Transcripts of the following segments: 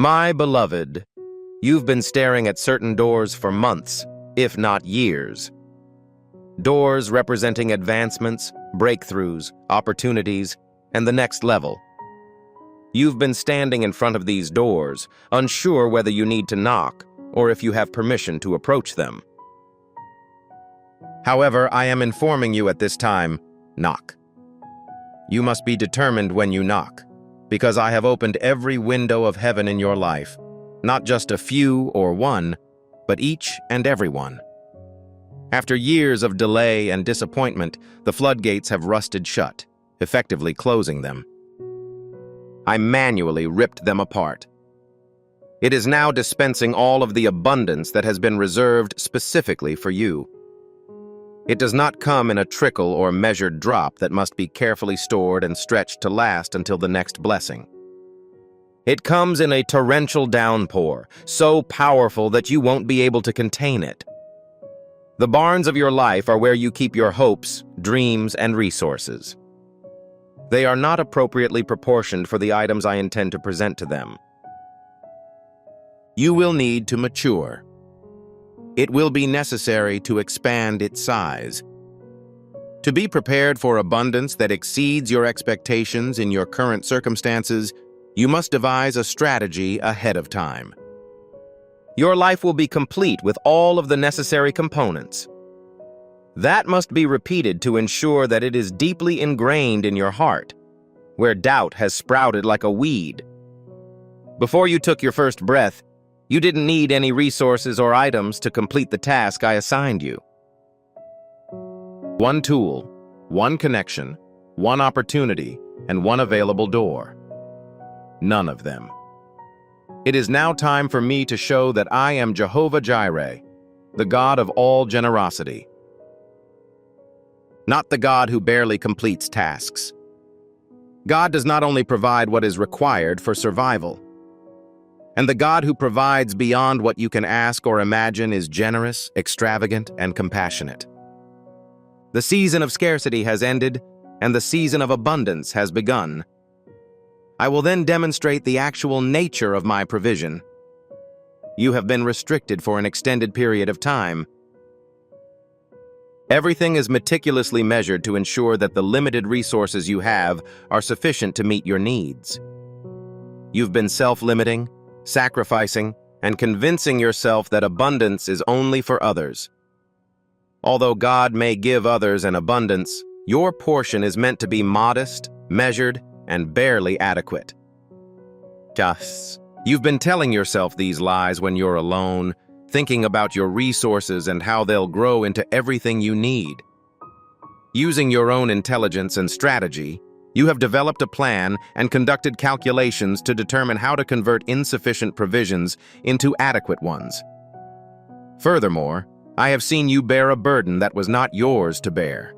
My beloved, you've been staring at certain doors for months, if not years. Doors representing advancements, breakthroughs, opportunities, and the next level. You've been standing in front of these doors, unsure whether you need to knock or if you have permission to approach them. However, I am informing you at this time, knock. You must be determined when you knock, because I have opened every window of heaven in your life, not just a few or one, but each and every one. After years of delay and disappointment, the floodgates have rusted shut, effectively closing them. I manually ripped them apart. It is now dispensing all of the abundance that has been reserved specifically for you. It does not come in a trickle or measured drop that must be carefully stored and stretched to last until the next blessing. It comes in a torrential downpour, so powerful that you won't be able to contain it. The barns of your life are where you keep your hopes, dreams, and resources. They are not appropriately proportioned for the items I intend to present to them. You will need to mature. It will be necessary to expand its size. To be prepared for abundance that exceeds your expectations in your current circumstances, you must devise a strategy ahead of time. Your life will be complete with all of the necessary components. That must be repeated to ensure that it is deeply ingrained in your heart, where doubt has sprouted like a weed. Before you took your first breath, you didn't need any resources or items to complete the task I assigned you. One tool, one connection, one opportunity, and one available door. None of them. It is now time for me to show that I am Jehovah Jireh, the God of all generosity. Not the God who barely completes tasks. God does not only provide what is required for survival, and the God who provides beyond what you can ask or imagine is generous, extravagant, and compassionate. The season of scarcity has ended, and the season of abundance has begun. I will then demonstrate the actual nature of my provision. You have been restricted for an extended period of time. Everything is meticulously measured to ensure that the limited resources you have are sufficient to meet your needs. You've been self-limiting, sacrificing, and convincing yourself that abundance is only for others. Although God may give others an abundance, your portion is meant to be modest, measured, and barely adequate. You've been telling yourself these lies when you're alone, thinking about your resources and how they'll grow into everything you need. Using your own intelligence and strategy, you have developed a plan and conducted calculations to determine how to convert insufficient provisions into adequate ones. Furthermore, I have seen you bear a burden that was not yours to bear.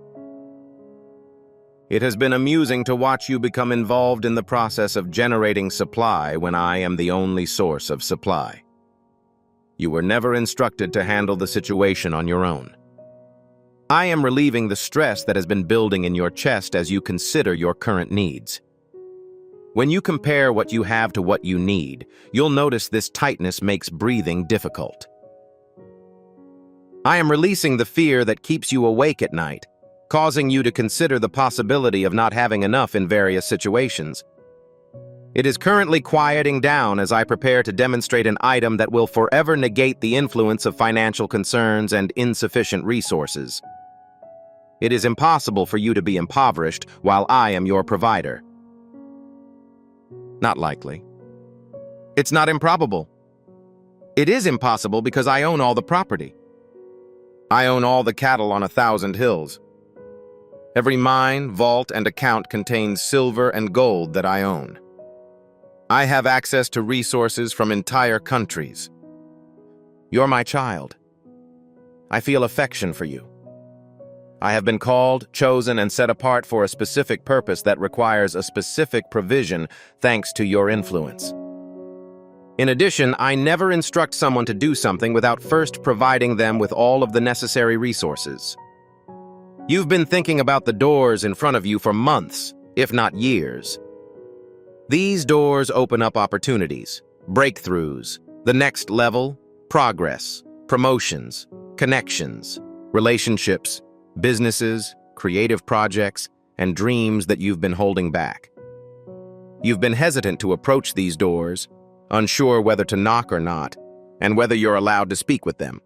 It has been amusing to watch you become involved in the process of generating supply when I am the only source of supply. You were never instructed to handle the situation on your own. I am relieving the stress that has been building in your chest as you consider your current needs. When you compare what you have to what you need, you'll notice this tightness makes breathing difficult. I am releasing the fear that keeps you awake at night, causing you to consider the possibility of not having enough in various situations. It is currently quieting down as I prepare to demonstrate an item that will forever negate the influence of financial concerns and insufficient resources. It is impossible for you to be impoverished while I am your provider. Not likely. It's not improbable. It is impossible because I own all the property. I own all the cattle on 1,000 hills. Every mine, vault, and account contains silver and gold that I own. I have access to resources from entire countries. You're my child. I feel affection for you. I have been called, chosen, and set apart for a specific purpose that requires a specific provision thanks to your influence. In addition, I never instruct someone to do something without first providing them with all of the necessary resources. You've been thinking about the doors in front of you for months, if not years. These doors open up opportunities, breakthroughs, the next level, progress, promotions, connections, relationships, businesses, creative projects, and dreams that you've been holding back. You've been hesitant to approach these doors, unsure whether to knock or not, and whether you're allowed to speak with them.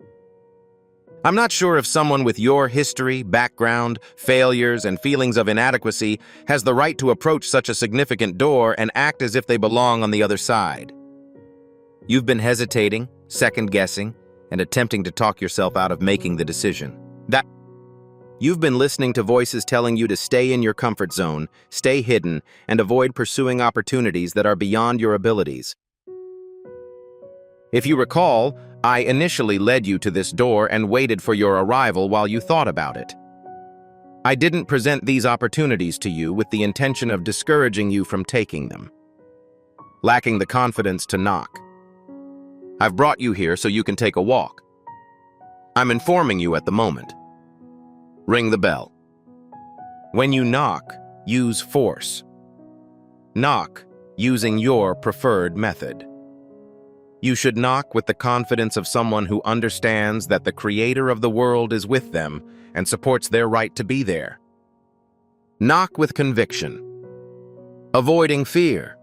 I'm not sure if someone with your history, background, failures, and feelings of inadequacy has the right to approach such a significant door and act as if they belong on the other side. You've been hesitating, second-guessing, and attempting to talk yourself out of making the decision. You've been listening to voices telling you to stay in your comfort zone, stay hidden, and avoid pursuing opportunities that are beyond your abilities. If you recall, I initially led you to this door and waited for your arrival while you thought about it. I didn't present these opportunities to you with the intention of discouraging you from taking them, lacking the confidence to knock. I've brought you here so you can take a walk. I'm informing you at the moment. Ring the bell. When you knock, use force. Knock using your preferred method. You should knock with the confidence of someone who understands that the Creator of the world is with them and supports their right to be there. Knock with conviction. Avoiding fear.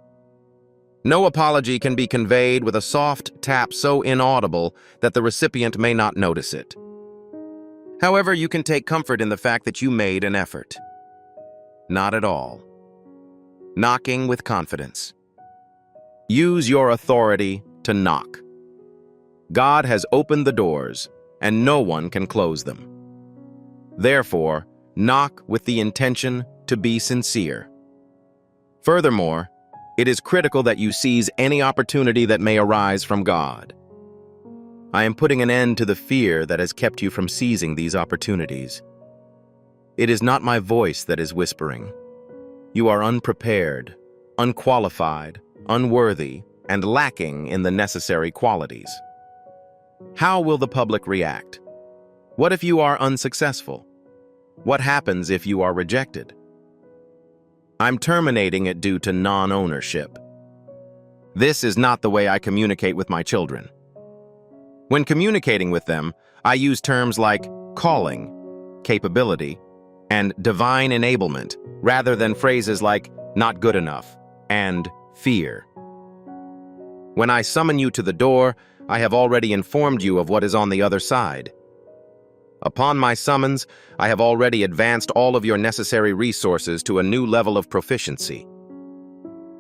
No apology can be conveyed with a soft tap so inaudible that the recipient may not notice it. However, you can take comfort in the fact that you made an effort. Not at all. Knocking with confidence. Use your authority to knock. God has opened the doors, and no one can close them. Therefore, knock with the intention to be sincere. Furthermore, it is critical that you seize any opportunity that may arise from God. I am putting an end to the fear that has kept you from seizing these opportunities. It is not my voice that is whispering. You are unprepared, unqualified, unworthy, and lacking in the necessary qualities. How will the public react? What if you are unsuccessful? What happens if you are rejected? I'm terminating it due to non-ownership. This is not the way I communicate with my children. When communicating with them, I use terms like calling, capability, and divine enablement, rather than phrases like not good enough and fear. When I summon you to the door, I have already informed you of what is on the other side. Upon my summons, I have already advanced all of your necessary resources to a new level of proficiency.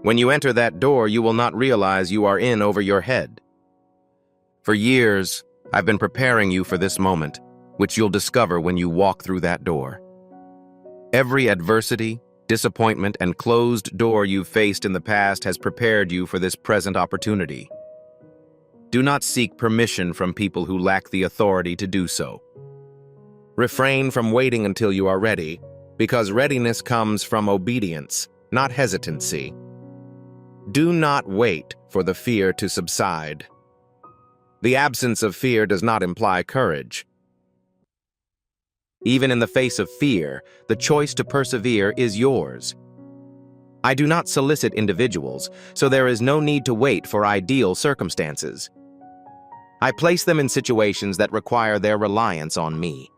When you enter that door, you will not realize you are in over your head. For years, I've been preparing you for this moment, which you'll discover when you walk through that door. Every adversity, disappointment, and closed door you've faced in the past has prepared you for this present opportunity. Do not seek permission from people who lack the authority to do so. Refrain from waiting until you are ready, because readiness comes from obedience, not hesitancy. Do not wait for the fear to subside. The absence of fear does not imply courage. Even in the face of fear, the choice to persevere is yours. I do not solicit individuals, so there is no need to wait for ideal circumstances. I place them in situations that require their reliance on me.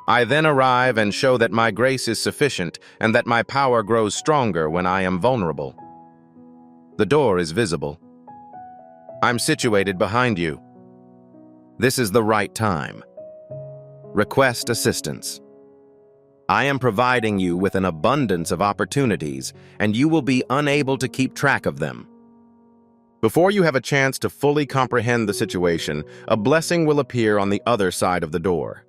I then arrive and show that my grace is sufficient and that my power grows stronger when I am vulnerable. The door is visible. I'm situated behind you. This is the right time. Request assistance. I am providing you with an abundance of opportunities, and you will be unable to keep track of them. Before you have a chance to fully comprehend the situation, a blessing will appear on the other side of the door.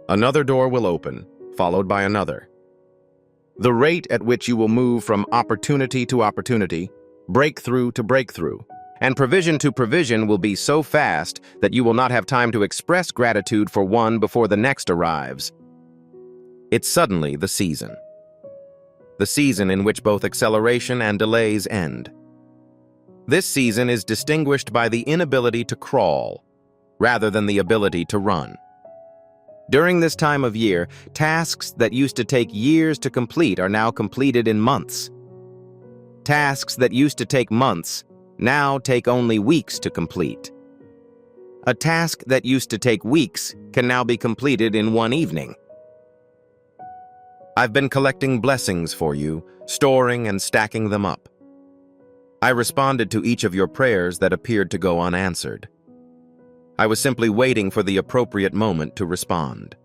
Another door will open, followed by another. The rate at which you will move from opportunity to opportunity, breakthrough to breakthrough, and provision to provision will be so fast that you will not have time to express gratitude for one before the next arrives. It's suddenly the season in which both acceleration and delays end. This season is distinguished by the inability to crawl, rather than the ability to run. During this time of year, tasks that used to take years to complete are now completed in months. Tasks that used to take months now take only weeks to complete. A task that used to take weeks can now be completed in one evening. I've been collecting blessings for you, storing and stacking them up. I responded to each of your prayers that appeared to go unanswered. I was simply waiting for the appropriate moment to respond.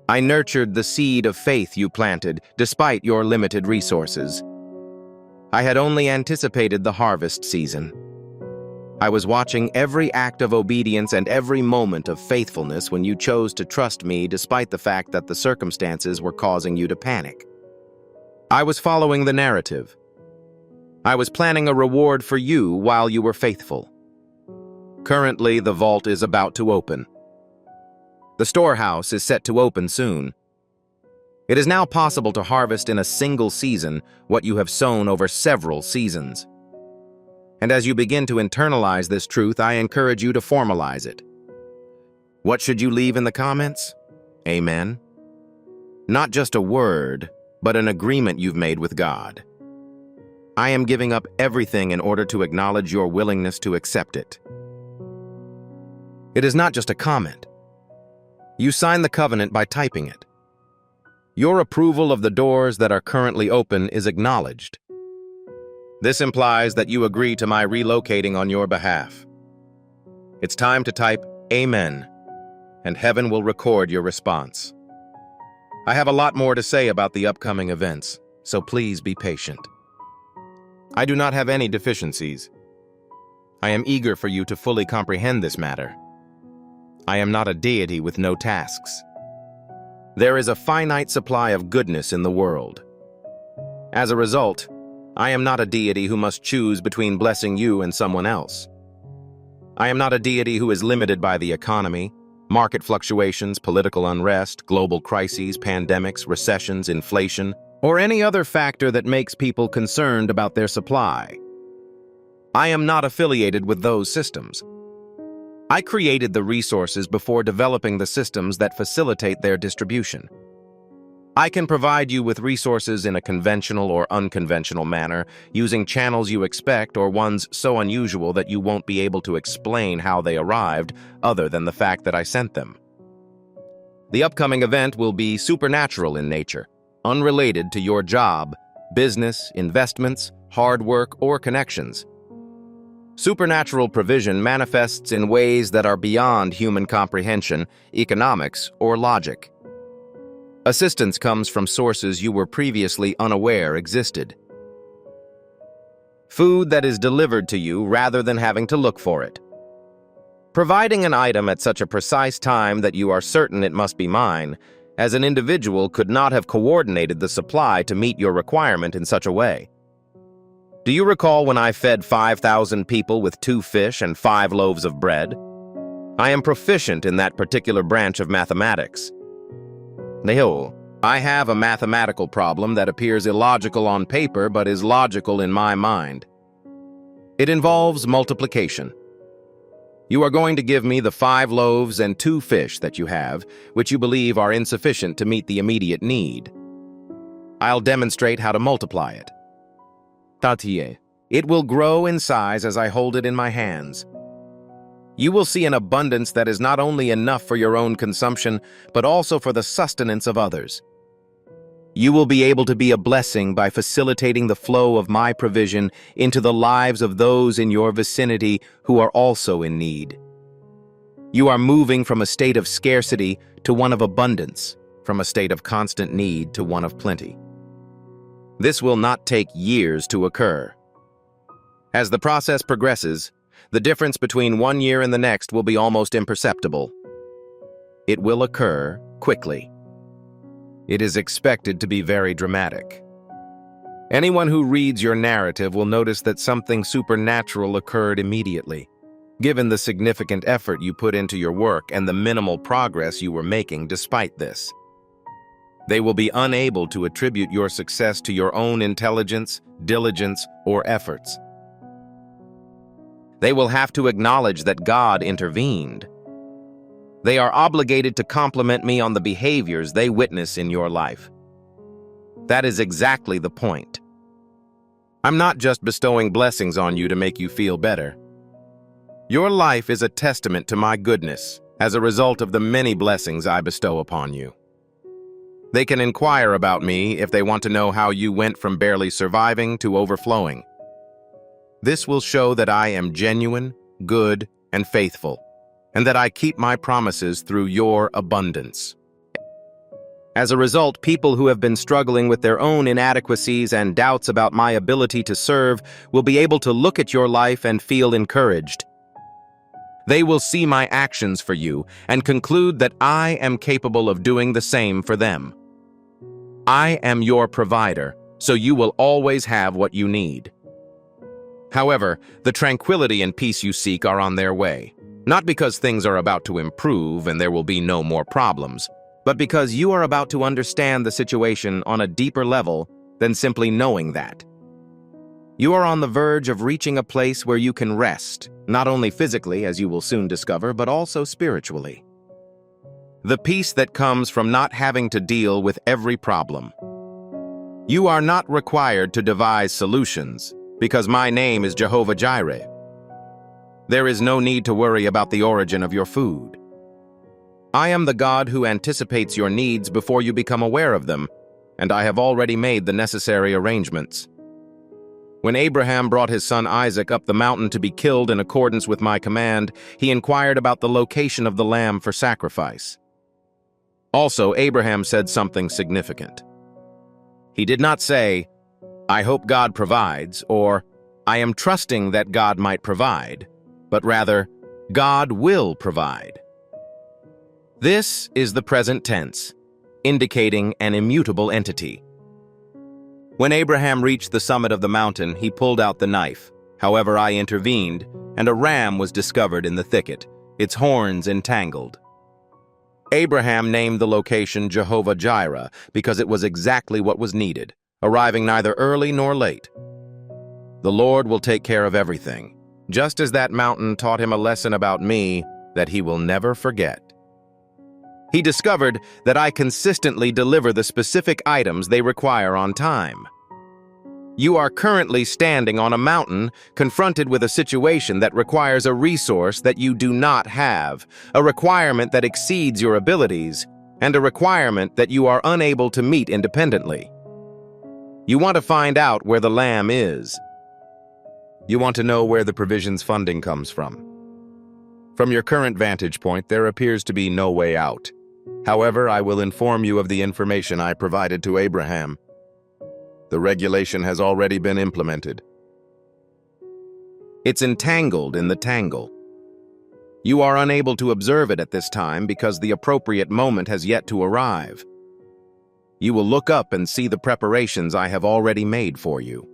I nurtured the seed of faith you planted, despite your limited resources. I had only anticipated the harvest season. I was watching every act of obedience and every moment of faithfulness when you chose to trust me despite the fact that the circumstances were causing you to panic. I was following the narrative. I was planning a reward for you while you were faithful. Currently, the vault is about to open. The storehouse is set to open soon. It is now possible to harvest in a single season what you have sown over several seasons. And as you begin to internalize this truth, I encourage you to formalize it. What should you leave in the comments? Amen. Not just a word, but an agreement you've made with God. I am giving up everything in order to acknowledge your willingness to accept it. It is not just a comment. You sign the covenant by typing it. Your approval of the doors that are currently open is acknowledged. This implies that you agree to my relocating on your behalf. It's time to type Amen, and heaven will record your response. I have a lot more to say about the upcoming events, so please be patient. I do not have any deficiencies. I am eager for you to fully comprehend this matter. I am not a deity with no tasks. There is a finite supply of goodness in the world. As a result, I am not a deity who must choose between blessing you and someone else. I am not a deity who is limited by the economy, market fluctuations, political unrest, global crises, pandemics, recessions, inflation, or any other factor that makes people concerned about their supply. I am not affiliated with those systems. I created the resources before developing the systems that facilitate their distribution. I can provide you with resources in a conventional or unconventional manner, using channels you expect or ones so unusual that you won't be able to explain how they arrived, other than the fact that I sent them. The upcoming event will be supernatural in nature, unrelated to your job, business, investments, hard work, or connections. Supernatural provision manifests in ways that are beyond human comprehension, economics, or logic. Assistance comes from sources you were previously unaware existed. Food that is delivered to you rather than having to look for it. Providing an item at such a precise time that you are certain it must be mine, as an individual could not have coordinated the supply to meet your requirement in such a way. Do you recall when I fed 5,000 people with 2 fish and 5 loaves of bread? I am proficient in that particular branch of mathematics. I have a mathematical problem that appears illogical on paper but is logical in my mind. It involves multiplication. You are going to give me the 5 loaves and 2 fish that you have, which you believe are insufficient to meet the immediate need. I'll demonstrate how to multiply it. It will grow in size as I hold it in my hands. You will see an abundance that is not only enough for your own consumption, but also for the sustenance of others. You will be able to be a blessing by facilitating the flow of my provision into the lives of those in your vicinity who are also in need. You are moving from a state of scarcity to one of abundance, from a state of constant need to one of plenty. This will not take years to occur. As the process progresses, the difference between one year and the next will be almost imperceptible. It will occur quickly. It is expected to be very dramatic. Anyone who reads your narrative will notice that something supernatural occurred immediately, given the significant effort you put into your work and the minimal progress you were making despite this. They will be unable to attribute your success to your own intelligence, diligence, or efforts. They will have to acknowledge that God intervened. They are obligated to compliment me on the behaviors they witness in your life. That is exactly the point. I'm not just bestowing blessings on you to make you feel better. Your life is a testament to my goodness as a result of the many blessings I bestow upon you. They can inquire about me if they want to know how you went from barely surviving to overflowing. This will show that I am genuine, good, and faithful, and that I keep my promises through your abundance. As a result, people who have been struggling with their own inadequacies and doubts about my ability to serve will be able to look at your life and feel encouraged. They will see my actions for you and conclude that I am capable of doing the same for them. I am your provider, so you will always have what you need. However, the tranquility and peace you seek are on their way, not because things are about to improve and there will be no more problems, but because you are about to understand the situation on a deeper level than simply knowing that. You are on the verge of reaching a place where you can rest, not only physically, as you will soon discover, but also spiritually. The peace that comes from not having to deal with every problem. You are not required to devise solutions, because my name is Jehovah Jireh. There is no need to worry about the origin of your food. I am the God who anticipates your needs before you become aware of them, and I have already made the necessary arrangements. When Abraham brought his son Isaac up the mountain to be killed in accordance with my command, he inquired about the location of the lamb for sacrifice. Also, Abraham said something significant. He did not say, "I hope God provides," or "I am trusting that God might provide," but rather, "God will provide." This is the present tense, indicating an immutable entity. When Abraham reached the summit of the mountain, he pulled out the knife. However, I intervened, and a ram was discovered in the thicket, its horns entangled. Abraham named the location Jehovah Jireh because it was exactly what was needed, arriving neither early nor late. The Lord will take care of everything, just as that mountain taught him a lesson about me that he will never forget. He discovered that I consistently deliver the specific items they require on time. You are currently standing on a mountain, confronted with a situation that requires a resource that you do not have, a requirement that exceeds your abilities, and a requirement that you are unable to meet independently. You want to find out where the lamb is. You want to know where the provisions funding comes from. From your current vantage point, there appears to be no way out. However, I will inform you of the information I provided to Abraham. The regulation has already been implemented. It's entangled in the tangle. You are unable to observe it at this time because the appropriate moment has yet to arrive. You will look up and see the preparations I have already made for you.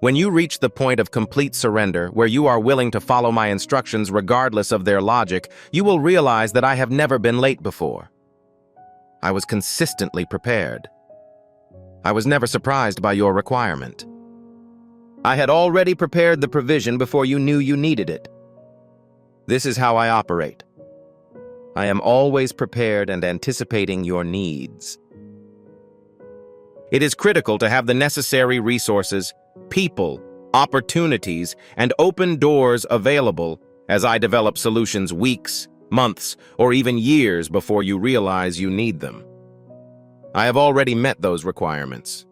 When you reach the point of complete surrender, where you are willing to follow my instructions regardless of their logic, you will realize that I have never been late before. I was consistently prepared. I was never surprised by your requirement. I had already prepared the provision before you knew you needed it. This is how I operate. I am always prepared and anticipating your needs. It is critical to have the necessary resources, people, opportunities, and open doors available as I develop solutions weeks, months, or even years before you realize you need them. I have already met those requirements.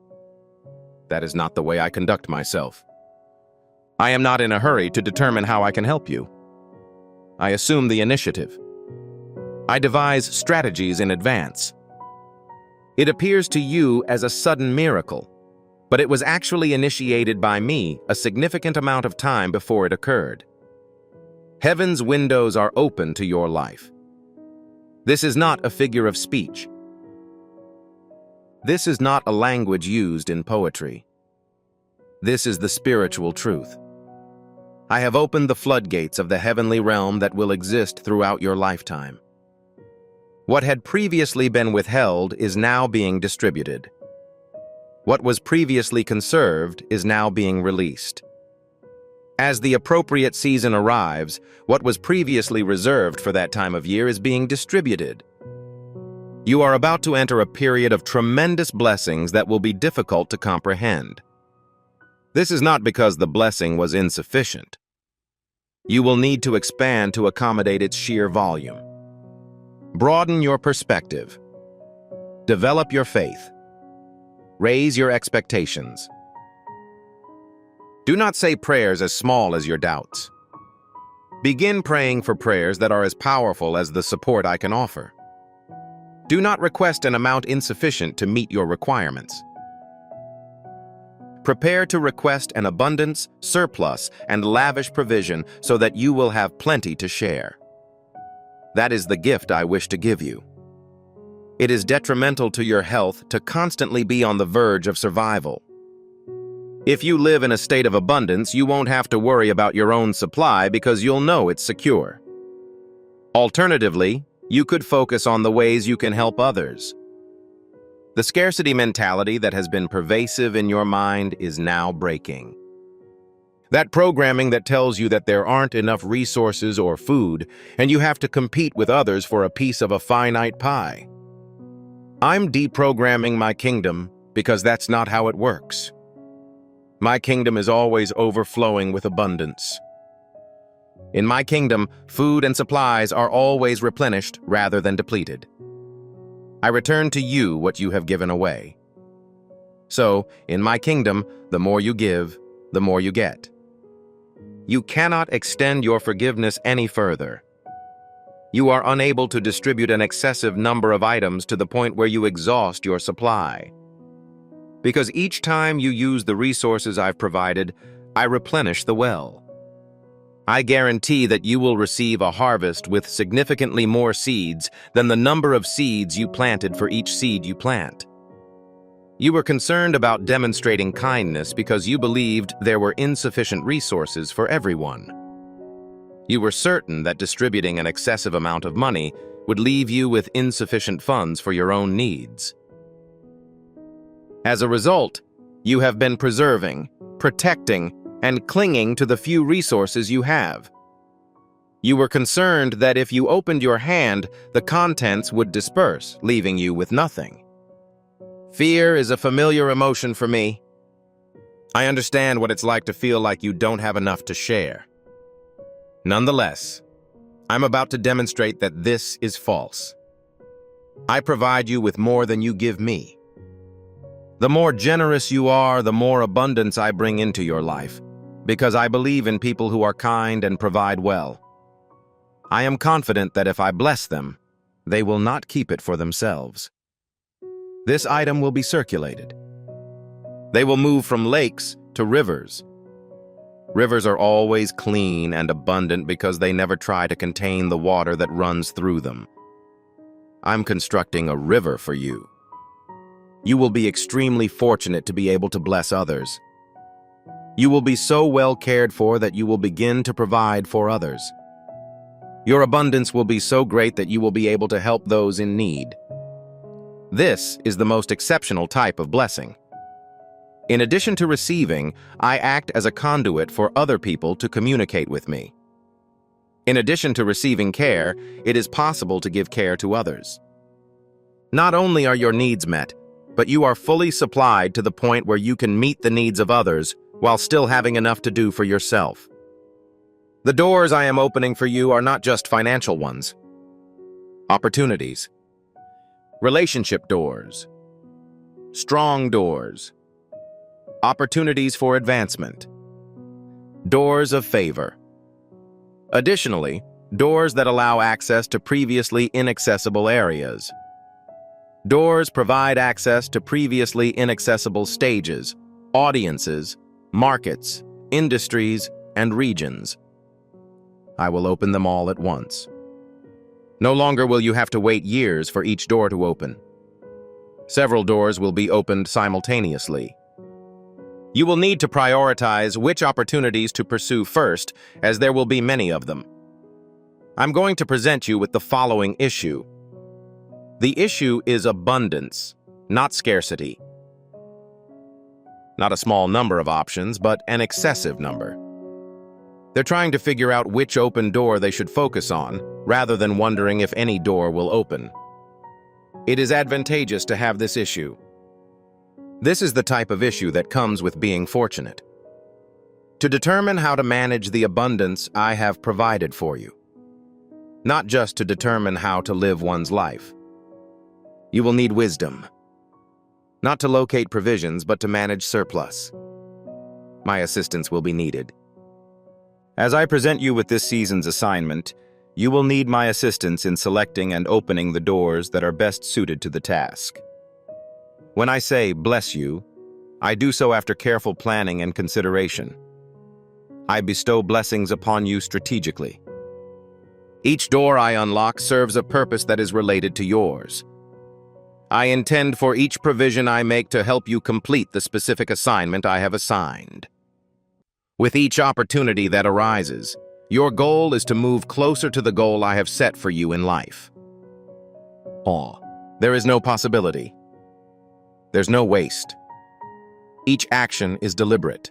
That is not the way I conduct myself. I am not in a hurry to determine how I can help you. I assume the initiative. I devise strategies in advance. It appears to you as a sudden miracle, but it was actually initiated by me a significant amount of time before it occurred. Heaven's windows are open to your life. This is not a figure of speech. This is not a language used in poetry. This is the spiritual truth. I have opened the floodgates of the heavenly realm that will exist throughout your lifetime. What had previously been withheld is now being distributed. What was previously conserved is now being released. As the appropriate season arrives, what was previously reserved for that time of year is being distributed. You are about to enter a period of tremendous blessings that will be difficult to comprehend. This is not because the blessing was insufficient. You will need to expand to accommodate its sheer volume. Broaden your perspective. Develop your faith. Raise your expectations. Do not say prayers as small as your doubts. Begin praying for prayers that are as powerful as the support I can offer. Do not request an amount insufficient to meet your requirements. Prepare to request an abundance, surplus, and lavish provision so that you will have plenty to share. That is the gift I wish to give you. It is detrimental to your health to constantly be on the verge of survival. If you live in a state of abundance, you won't have to worry about your own supply because you'll know it's secure. Alternatively, you could focus on the ways you can help others. The scarcity mentality that has been pervasive in your mind is now breaking. That programming that tells you that there aren't enough resources or food, and you have to compete with others for a piece of a finite pie. I'm deprogramming my kingdom because that's not how it works. My kingdom is always overflowing with abundance. In my kingdom, food and supplies are always replenished rather than depleted. I return to you what you have given away. So, in my kingdom, the more you give, the more you get. You cannot extend your forgiveness any further. You are unable to distribute an excessive number of items to the point where you exhaust your supply. Because each time you use the resources I've provided, I replenish the well. I guarantee that you will receive a harvest with significantly more seeds than the number of seeds you planted for each seed you plant. You were concerned about demonstrating kindness because you believed there were insufficient resources for everyone. You were certain that distributing an excessive amount of money would leave you with insufficient funds for your own needs. As a result, you have been preserving, protecting, and clinging to the few resources you have. You were concerned that if you opened your hand, the contents would disperse, leaving you with nothing. Fear is a familiar emotion for me. I understand what it's like to feel like you don't have enough to share. Nonetheless, I'm about to demonstrate that this is false. I provide you with more than you give me. The more generous you are, the more abundance I bring into your life, because I believe in people who are kind and provide well. I am confident that if I bless them, they will not keep it for themselves. This item will be circulated. They will move from lakes to rivers. Rivers are always clean and abundant because they never try to contain the water that runs through them. I'm constructing a river for you. You will be extremely fortunate to be able to bless others. You will be so well cared for that you will begin to provide for others. Your abundance will be so great that you will be able to help those in need. This is the most exceptional type of blessing. In addition to receiving, I act as a conduit for other people to communicate with me. In addition to receiving care, it is possible to give care to others. Not only are your needs met, but you are fully supplied to the point where you can meet the needs of others while still having enough to do for yourself. The doors I am opening for you are not just financial ones. Opportunities. Relationship doors. Strong doors. Opportunities for advancement. Doors of favor. Additionally, doors that allow access to previously inaccessible areas. Doors provide access to previously inaccessible stages, audiences, markets, industries, and regions. I will open them all at once. No longer will you have to wait years for each door to open. Several doors will be opened simultaneously. You will need to prioritize which opportunities to pursue first, as there will be many of them. I'm going to present you with the following issue. The issue is abundance, not scarcity. Not a small number of options, but an excessive number. They're trying to figure out which open door they should focus on, rather than wondering if any door will open. It is advantageous to have this issue. This is the type of issue that comes with being fortunate. to determine how to manage the abundance I have provided for you, not just to determine how to live one's life. You will need wisdom, not to locate provisions, but to manage surplus. My assistance will be needed. As I present you with this season's assignment, you will need my assistance in selecting and opening the doors that are best suited to the task. When I say bless you, I do so after careful planning and consideration. I bestow blessings upon you strategically. Each door I unlock serves a purpose that is related to yours. I intend for each provision I make to help you complete the specific assignment I have assigned. With each opportunity that arises, your goal is to move closer to the goal I have set for you in life. There is no possibility. There's no waste. Each action is deliberate.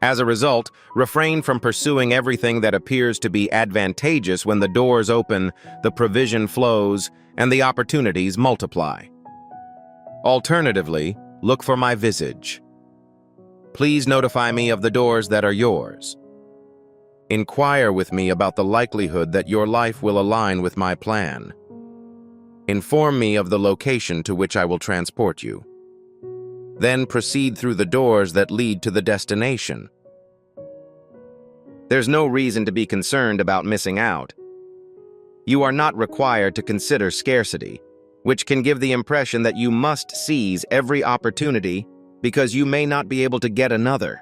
As a result, refrain from pursuing everything that appears to be advantageous. When the doors open, the provision flows, and the opportunities multiply. Alternatively, look for my visage. Please notify me of the doors that are yours. Inquire with me about the likelihood that your life will align with my plan. Inform me of the location to which I will transport you. Then proceed through the doors that lead to the destination. There's no reason to be concerned about missing out. You are not required to consider scarcity, which can give the impression that you must seize every opportunity because you may not be able to get another.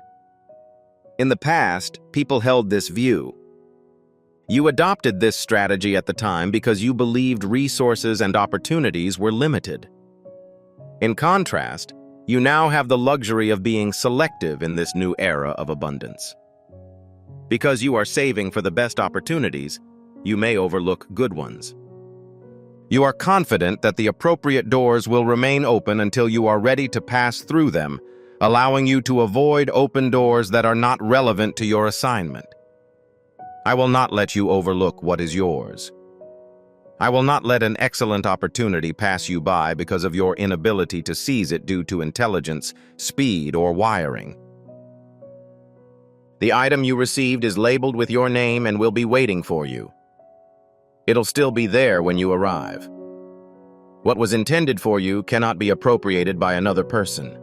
In the past, people held this view. You adopted this strategy at the time because you believed resources and opportunities were limited. In contrast, you now have the luxury of being selective in this new era of abundance. Because you are saving for the best opportunities, you may overlook good ones. You are confident that the appropriate doors will remain open until you are ready to pass through them, allowing you to avoid open doors that are not relevant to your assignment. I will not let you overlook what is yours. I will not let an excellent opportunity pass you by because of your inability to seize it due to intelligence, speed, or wiring. The item you received is labeled with your name and will be waiting for you. It'll still be there when you arrive. What was intended for you cannot be appropriated by another person.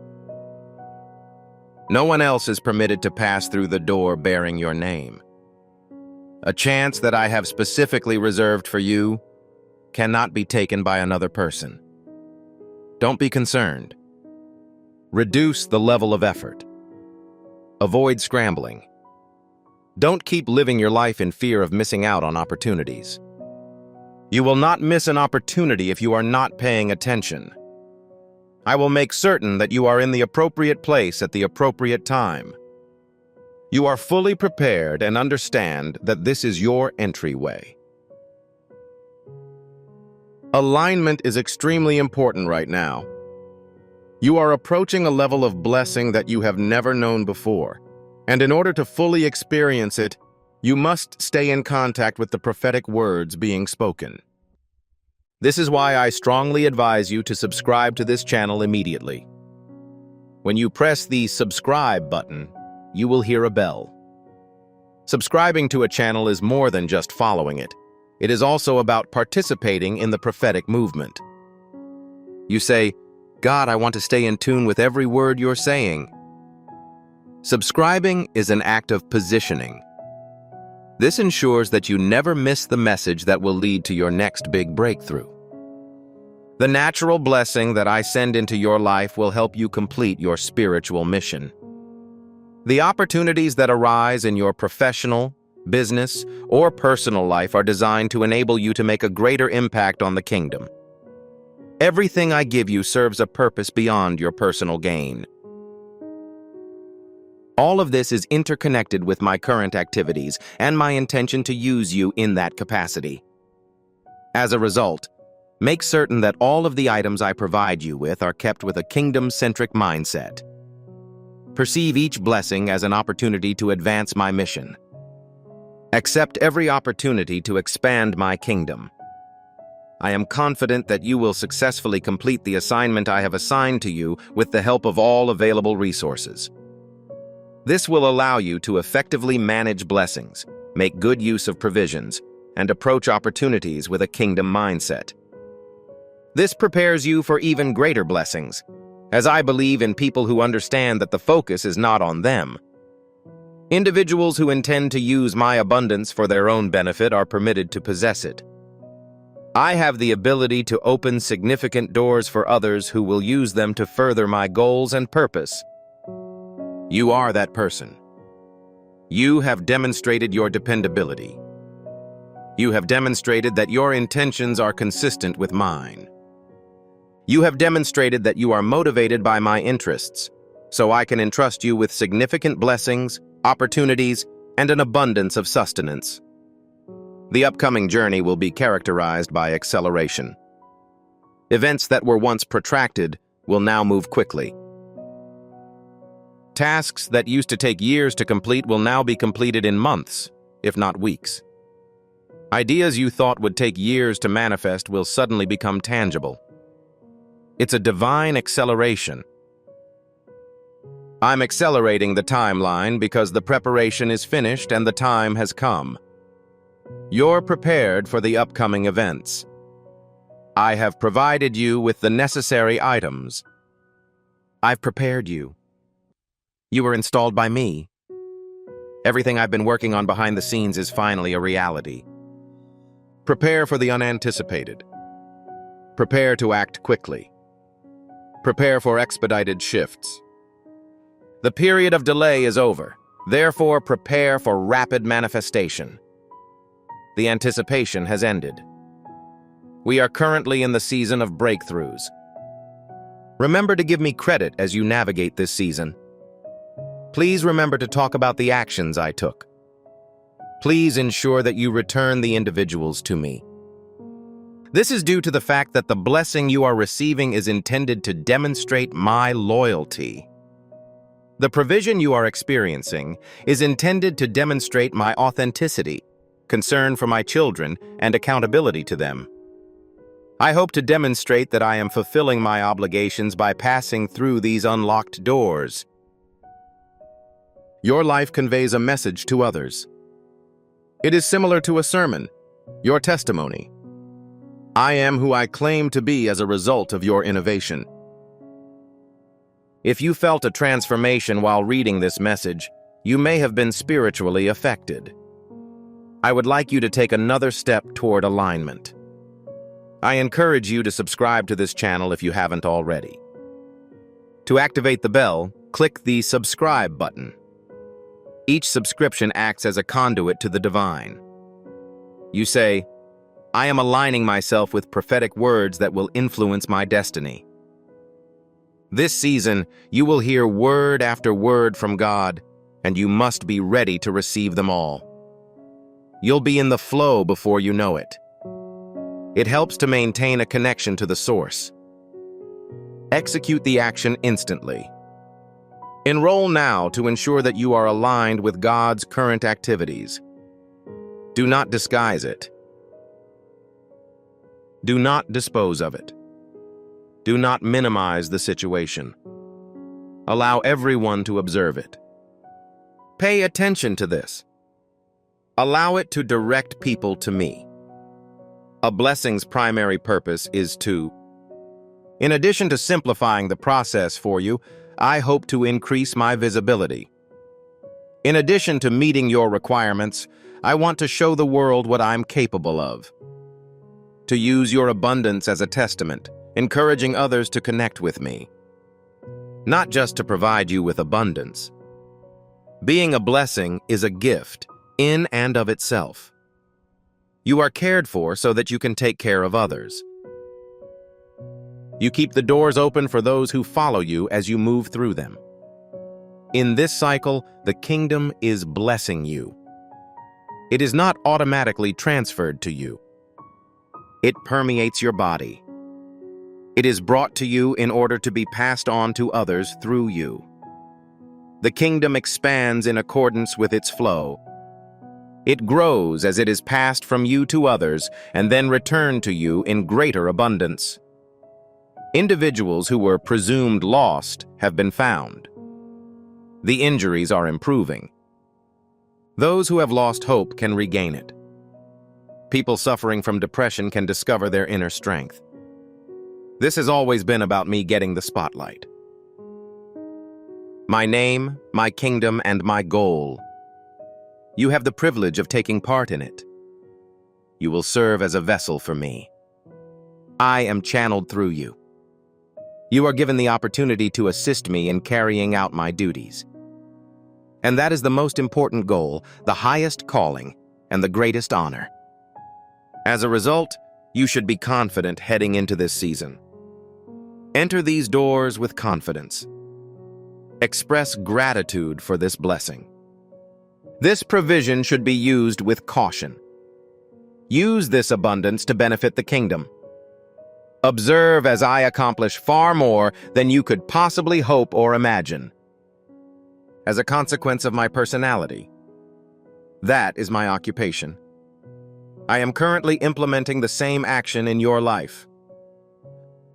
No one else is permitted to pass through the door bearing your name. A chance that I have specifically reserved for you cannot be taken by another person. Don't be concerned. Reduce the level of effort. Avoid scrambling. Don't keep living your life in fear of missing out on opportunities. You will not miss an opportunity if you are not paying attention. I will make certain that you are in the appropriate place at the appropriate time. You are fully prepared and understand that this is your entryway. Alignment is extremely important right now. You are approaching a level of blessing that you have never known before, and in order to fully experience it, you must stay in contact with the prophetic words being spoken. This is why I strongly advise you to subscribe to this channel immediately. When you press the subscribe button, you will hear a bell. Subscribing to a channel is more than just following it. It is also about participating in the prophetic movement. You say, God, I want to stay in tune with every word you're saying. Subscribing is an act of positioning. This ensures that you never miss the message that will lead to your next big breakthrough. The natural blessing that I send into your life will help you complete your spiritual mission. The opportunities that arise in your professional, business, or personal life are designed to enable you to make a greater impact on the kingdom. Everything I give you serves a purpose beyond your personal gain. All of this is interconnected with my current activities and my intention to use you in that capacity. As a result, make certain that all of the items I provide you with are kept with a kingdom-centric mindset. Perceive each blessing as an opportunity to advance my mission. Accept every opportunity to expand my kingdom. I am confident that you will successfully complete the assignment I have assigned to you with the help of all available resources. This will allow you to effectively manage blessings, make good use of provisions, and approach opportunities with a kingdom mindset. This prepares you for even greater blessings, as I believe in people who understand that the focus is not on them. Individuals who intend to use my abundance for their own benefit are permitted to possess it. I have the ability to open significant doors for others who will use them to further my goals and purpose. You are that person. You have demonstrated your dependability. You have demonstrated that your intentions are consistent with mine. You have demonstrated that you are motivated by my interests, so I can entrust you with significant blessings, opportunities, and an abundance of sustenance. The upcoming journey will be characterized by acceleration. Events that were once protracted will now move quickly. Tasks that used to take years to complete will now be completed in months, if not weeks. Ideas you thought would take years to manifest will suddenly become tangible. It's a divine acceleration. I'm accelerating the timeline because the preparation is finished and the time has come. You're prepared for the upcoming events. I have provided you with the necessary items. I've prepared you. You were installed by me. Everything I've been working on behind the scenes is finally a reality. Prepare for the unanticipated. Prepare to act quickly. Prepare for expedited shifts. The period of delay is over. Therefore, prepare for rapid manifestation. The anticipation has ended. We are currently in the season of breakthroughs. Remember to give me credit as you navigate this season. Please remember to talk about the actions I took. Please ensure that you return the individuals to me. This is due to the fact that the blessing you are receiving is intended to demonstrate my loyalty. The provision you are experiencing is intended to demonstrate my authenticity, concern for my children, and accountability to them. I hope to demonstrate that I am fulfilling my obligations by passing through these unlocked doors. Your life conveys a message to others. It is similar to a sermon, your testimony. I am who I claim to be as a result of your innovation. If you felt a transformation while reading this message, you may have been spiritually affected. I would like you to take another step toward alignment. I encourage you to subscribe to this channel if you haven't already. To activate the bell, click the subscribe button. Each subscription acts as a conduit to the divine. You say, I am aligning myself with prophetic words that will influence my destiny. This season, you will hear word after word from God, and you must be ready to receive them all. You'll be in the flow before you know it. It helps to maintain a connection to the source. Execute the action instantly. Enroll now to ensure that you are aligned with God's current activities. Do not disguise it. Do not dispose of it. Do not minimize the situation. Allow everyone to observe it. Pay attention to this. Allow it to direct people to me. A blessing's primary purpose is to, in addition to simplifying the process for you, I hope to increase my visibility. In addition to meeting your requirements, I want to show the world what I'm capable of. To use your abundance as a testament, encouraging others to connect with me. Not just to provide you with abundance. Being a blessing is a gift in and of itself. You are cared for so that you can take care of others. You keep the doors open for those who follow you as you move through them. In this cycle, the kingdom is blessing you. It is not automatically transferred to you. It permeates your body. It is brought to you in order to be passed on to others through you. The kingdom expands in accordance with its flow. It grows as it is passed from you to others and then returned to you in greater abundance. Individuals who were presumed lost have been found. The injuries are improving. Those who have lost hope can regain it. People suffering from depression can discover their inner strength. This has always been about me getting the spotlight. My name, my kingdom, and my goal. You have the privilege of taking part in it. You will serve as a vessel for me. I am channeled through you. You are given the opportunity to assist me in carrying out my duties. And that is the most important goal, the highest calling, and the greatest honor. As a result, you should be confident heading into this season. Enter these doors with confidence. Express gratitude for this blessing. This provision should be used with caution. Use this abundance to benefit the kingdom. Observe as I accomplish far more than you could possibly hope or imagine. As a consequence of my personality, that is my occupation. I am currently implementing the same action in your life.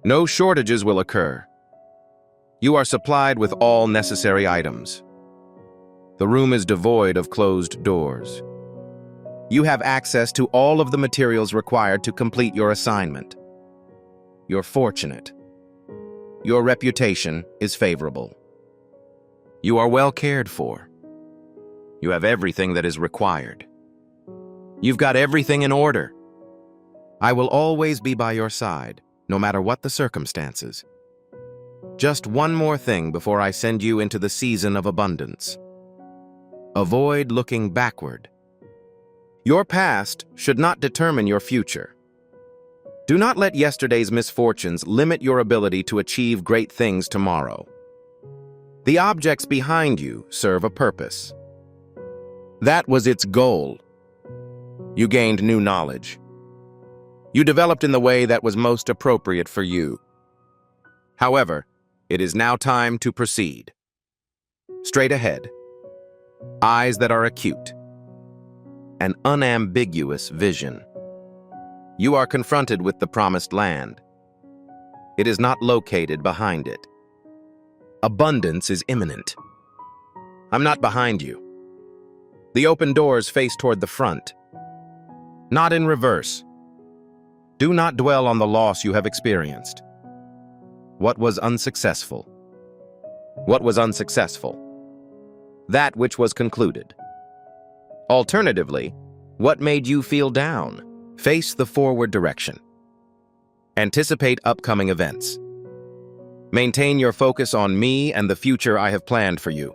No shortages will occur. You are supplied with all necessary items. The room is devoid of closed doors. You have access to all of the materials required to complete your assignment. You're fortunate. Your reputation is favorable. You are well cared for. You have everything that is required. You've got everything in order. I will always be by your side, no matter what the circumstances. Just one more thing before I send you into the season of abundance. Avoid looking backward. Your past should not determine your future. Do not let yesterday's misfortunes limit your ability to achieve great things tomorrow. The objects behind you serve a purpose. That was its goal. You gained new knowledge. You developed in the way that was most appropriate for you. However, it is now time to proceed. Straight ahead. Eyes that are acute. An unambiguous vision. You are confronted with the promised land. It is not located behind it. Abundance is imminent. I'm not behind you. The open doors face toward the front, not in reverse. Do not dwell on the loss you have experienced. What was unsuccessful? What was unsuccessful? That which was concluded. Alternatively, what made you feel down? Face the forward direction. Anticipate upcoming events. Maintain your focus on me and the future I have planned for you.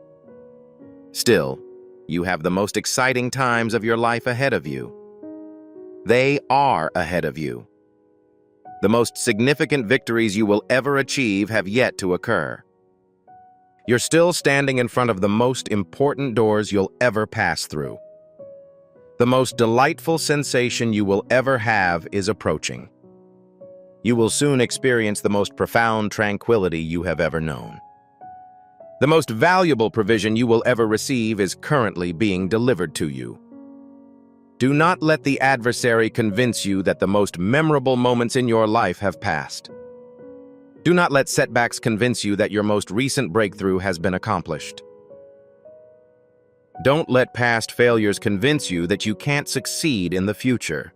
Still, you have the most exciting times of your life ahead of you. They are ahead of you. The most significant victories you will ever achieve have yet to occur. You're still standing in front of the most important doors you'll ever pass through. The most delightful sensation you will ever have is approaching. You will soon experience the most profound tranquility you have ever known. The most valuable provision you will ever receive is currently being delivered to you. Do not let the adversary convince you that the most memorable moments in your life have passed. Do not let setbacks convince you that your most recent breakthrough has been accomplished. Don't let past failures convince you that you can't succeed in the future.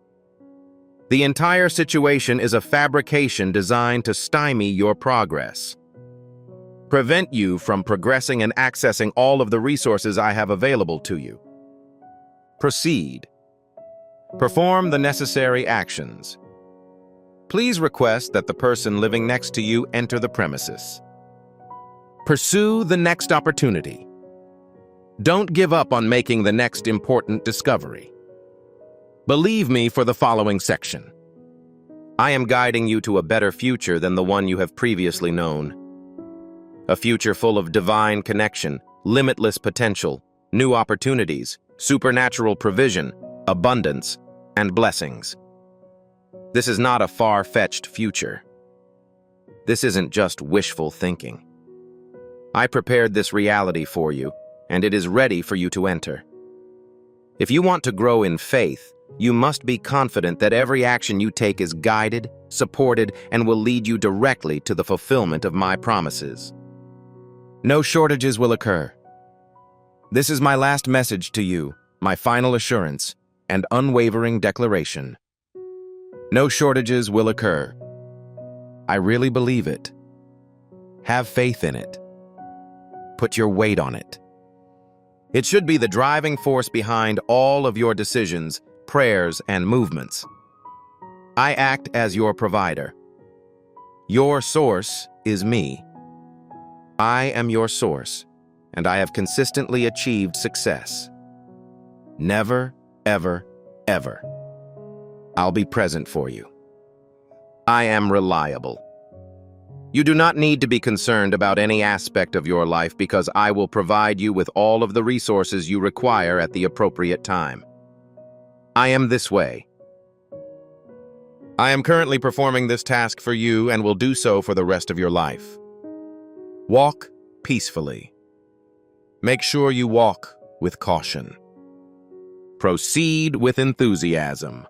The entire situation is a fabrication designed to stymie your progress. Prevent you from progressing and accessing all of the resources I have available to you. Proceed. Perform the necessary actions. Please request that the person living next to you enter the premises. Pursue the next opportunity. Don't give up on making the next important discovery. Believe me for the following section. I am guiding you to a better future than the one you have previously known. A future full of divine connection, limitless potential, new opportunities, supernatural provision, abundance, and blessings. This is not a far-fetched future. This isn't just wishful thinking. I prepared this reality for you, and it is ready for you to enter. If you want to grow in faith, you must be confident that every action you take is guided, supported, and will lead you directly to the fulfillment of my promises. No shortages will occur. This is my last message to you, my final assurance and unwavering declaration. No shortages will occur. I really believe it. Have faith in it. Put your weight on it. It should be the driving force behind all of your decisions, prayers, and movements. I act as your provider. Your source is me. I am your source, and I have consistently achieved success. Never, ever, ever. I'll be present for you. I am reliable. You do not need to be concerned about any aspect of your life because I will provide you with all of the resources you require at the appropriate time. I am this way. I am currently performing this task for you and will do so for the rest of your life. Walk peacefully. Make sure you walk with caution. Proceed with enthusiasm.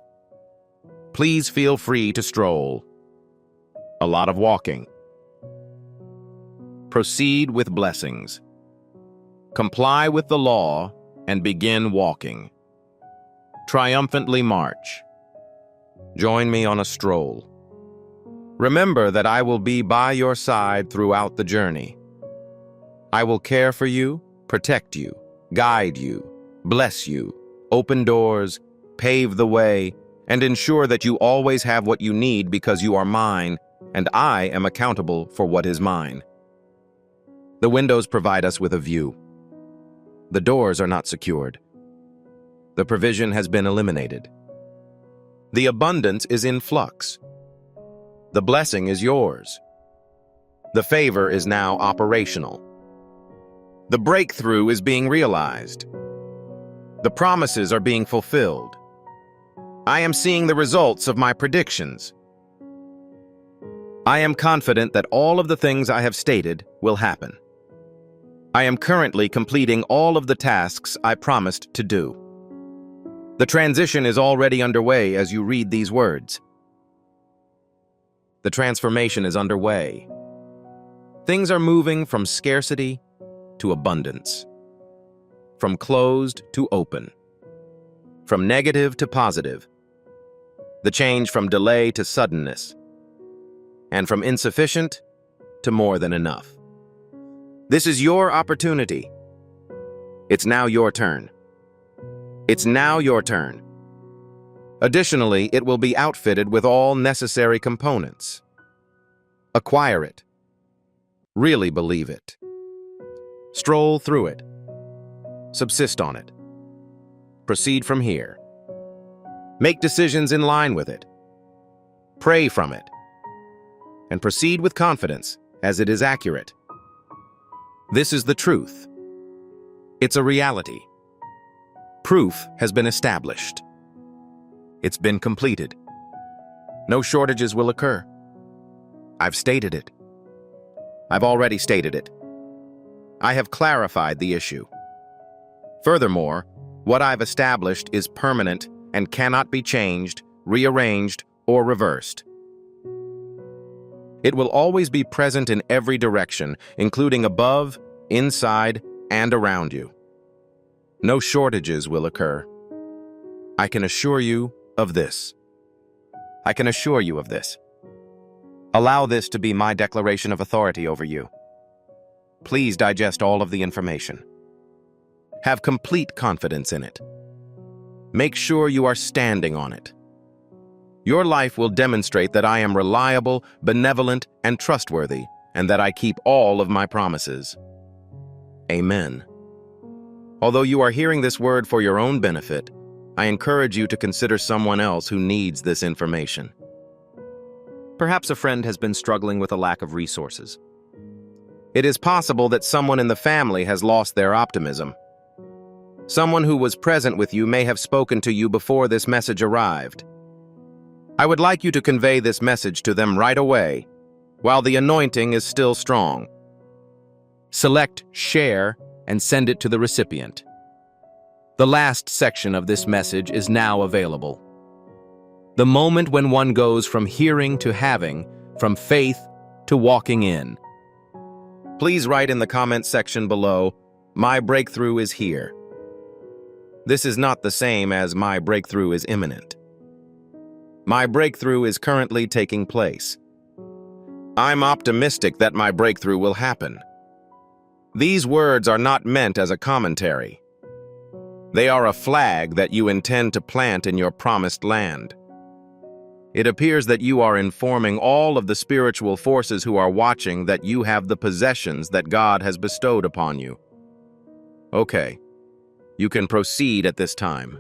Please feel free to stroll. A lot of walking. Proceed with blessings. Comply with the law and begin walking. Triumphantly march. Join me on a stroll. Remember that I will be by your side throughout the journey. I will care for you, protect you, guide you, bless you, open doors, pave the way, and ensure that you always have what you need because you are mine, and I am accountable for what is mine. The windows provide us with a view. The doors are not secured. The provision has been eliminated. The abundance is in flux. The blessing is yours. The favor is now operational. The breakthrough is being realized. The promises are being fulfilled. I am seeing the results of my predictions. I am confident that all of the things I have stated will happen. I am currently completing all of the tasks I promised to do. The transition is already underway as you read these words. The transformation is underway. Things are moving from scarcity to abundance, from closed to open, from negative to positive, the change from delay to suddenness, and from insufficient to more than enough. This is your opportunity. It's now your turn. It's now your turn. Additionally, it will be outfitted with all necessary components. Acquire it. Really believe it. Stroll through it. Subsist on it. Proceed from here. Make decisions in line with it. Pray from it. And proceed with confidence, as it is accurate. This is the truth. It's a reality. Proof has been established. It's been completed. No shortages will occur. I've stated it. I've already stated it. I have clarified the issue. Furthermore, what I've established is permanent and cannot be changed, rearranged, or reversed. It will always be present in every direction, including above, inside, and around you. No shortages will occur. I can assure you of this. I can assure you of this. Allow this to be my declaration of authority over you. Please digest all of the information. Have complete confidence in it. Make sure you are standing on it. Your life will demonstrate that I am reliable, benevolent, and trustworthy, and that I keep all of my promises. Amen. Although you are hearing this word for your own benefit, I encourage you to consider someone else who needs this information. Perhaps a friend has been struggling with a lack of resources. It is possible that someone in the family has lost their optimism. Someone who was present with you may have spoken to you before this message arrived. I would like you to convey this message to them right away, while the anointing is still strong. Select Share and send it to the recipient. The last section of this message is now available. The moment when one goes from hearing to having, from faith to walking in. Please write in the comment section below, My breakthrough is here. This is not the same as my breakthrough is imminent. My breakthrough is currently taking place. I'm optimistic that my breakthrough will happen. These words are not meant as a commentary. They are a flag that you intend to plant in your promised land. It appears that you are informing all of the spiritual forces who are watching that you have the possessions that God has bestowed upon you. Okay, you can proceed at this time.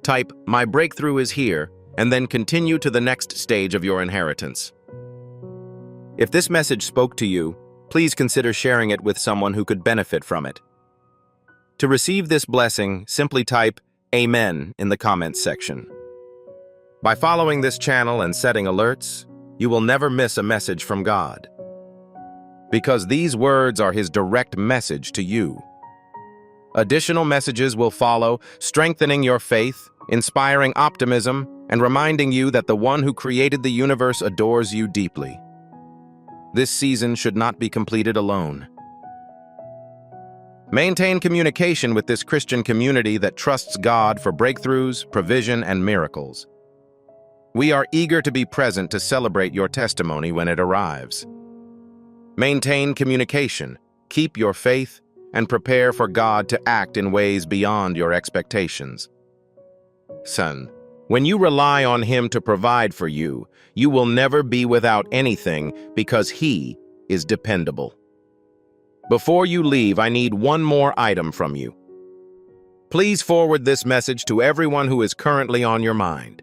Type, "My breakthrough is here," and then continue to the next stage of your inheritance. If this message spoke to you, please consider sharing it with someone who could benefit from it. To receive this blessing, simply type "Amen" in the comments section. By following this channel and setting alerts, you will never miss a message from God. Because these words are His direct message to you. Additional messages will follow, strengthening your faith, inspiring optimism, and reminding you that the one who created the universe adores you deeply. This season should not be completed alone. Maintain communication with this Christian community that trusts God for breakthroughs, provision, and miracles. We are eager to be present to celebrate your testimony when it arrives. Maintain communication, keep your faith, and prepare for God to act in ways beyond your expectations. Son, when you rely on Him to provide for you, you will never be without anything because He is dependable. Before you leave, I need one more item from you. Please forward this message to everyone who is currently on your mind.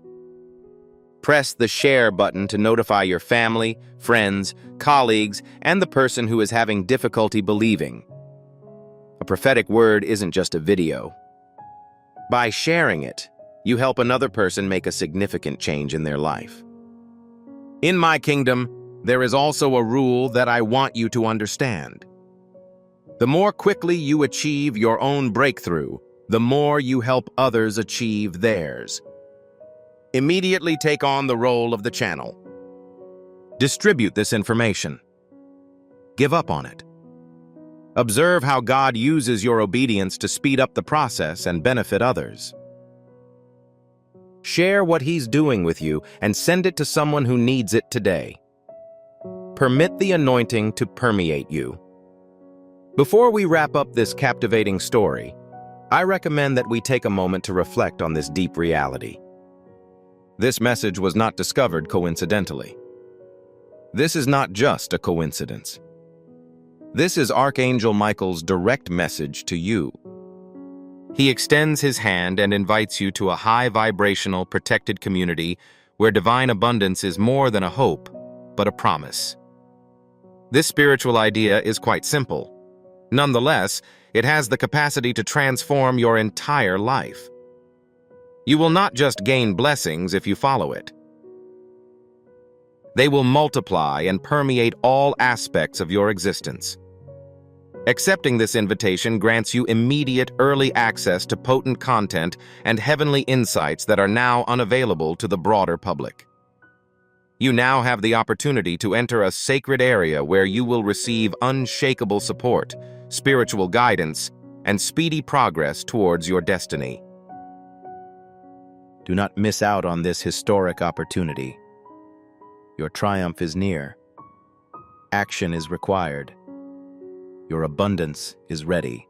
Press the share button to notify your family, friends, colleagues, and the person who is having difficulty believing. A prophetic word isn't just a video. By sharing it, you help another person make a significant change in their life. In my kingdom, there is also a rule that I want you to understand. The more quickly you achieve your own breakthrough, the more you help others achieve theirs. Immediately take on the role of the channel. Distribute this information. Give up on it. Observe how God uses your obedience to speed up the process and benefit others. Share what He's doing with you and send it to someone who needs it today. Permit the anointing to permeate you. Before we wrap up this captivating story, I recommend that we take a moment to reflect on this deep reality. This message was not discovered coincidentally. This is not just a coincidence. This is Archangel Michael's direct message to you. He extends his hand and invites you to a high-vibrational, protected community where divine abundance is more than a hope, but a promise. This spiritual idea is quite simple. Nonetheless, it has the capacity to transform your entire life. You will not just gain blessings if you follow it. They will multiply and permeate all aspects of your existence. Accepting this invitation grants you immediate early access to potent content and heavenly insights that are now unavailable to the broader public. You now have the opportunity to enter a sacred area where you will receive unshakable support, spiritual guidance, and speedy progress towards your destiny. Do not miss out on this historic opportunity. Your triumph is near. Action is required. Your abundance is ready.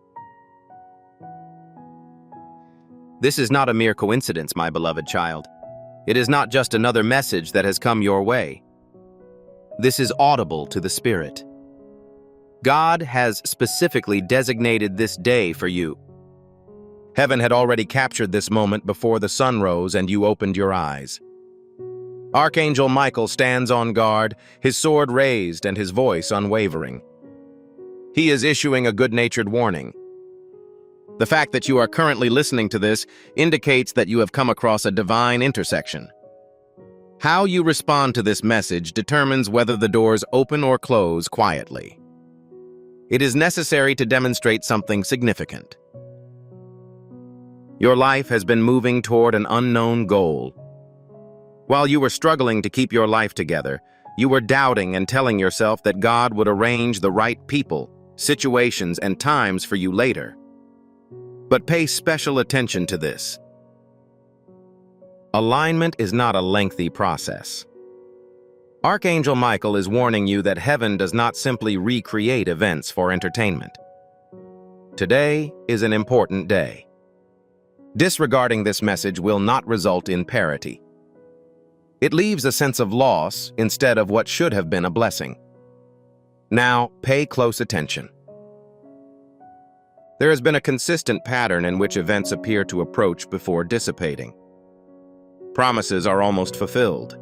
This is not a mere coincidence, my beloved child. It is not just another message that has come your way. This is audible to the Spirit. God has specifically designated this day for you. Heaven had already captured this moment before the sun rose and you opened your eyes. Archangel Michael stands on guard, his sword raised and his voice unwavering. He is issuing a good-natured warning. The fact that you are currently listening to this indicates that you have come across a divine intersection. How you respond to this message determines whether the doors open or close quietly. It is necessary to demonstrate something significant. Your life has been moving toward an unknown goal. While you were struggling to keep your life together, you were doubting and telling yourself that God would arrange the right people, situations, and times for you later. But pay special attention to this. Alignment is not a lengthy process. Archangel Michael is warning you that heaven does not simply recreate events for entertainment. Today is an important day. Disregarding this message will not result in parity. It leaves a sense of loss instead of what should have been a blessing. Now, pay close attention. There has been a consistent pattern in which events appear to approach before dissipating. Promises are almost fulfilled.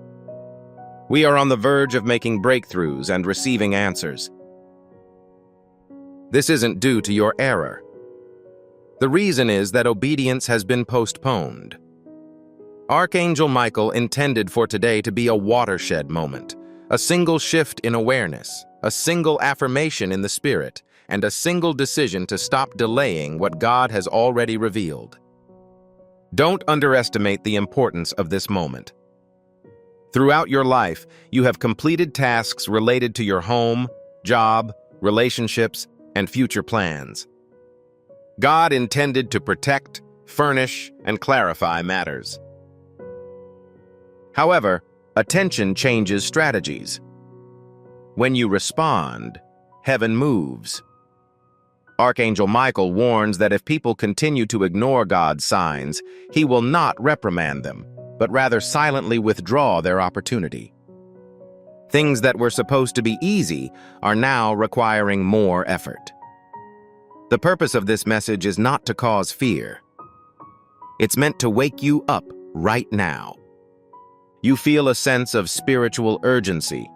We are on the verge of making breakthroughs and receiving answers. This isn't due to your error. The reason is that obedience has been postponed. Archangel Michael intended for today to be a watershed moment, a single shift in awareness, a single affirmation in the spirit, and a single decision to stop delaying what God has already revealed. Don't underestimate the importance of this moment. Throughout your life, you have completed tasks related to your home, job, relationships, and future plans. God intended to protect, furnish, and clarify matters. However, attention changes strategies. When you respond, heaven moves. Archangel Michael warns that if people continue to ignore God's signs, he will not reprimand them, but rather silently withdraw their opportunity. Things that were supposed to be easy are now requiring more effort. The purpose of this message is not to cause fear. It's meant to wake you up right now. You feel a sense of spiritual urgency.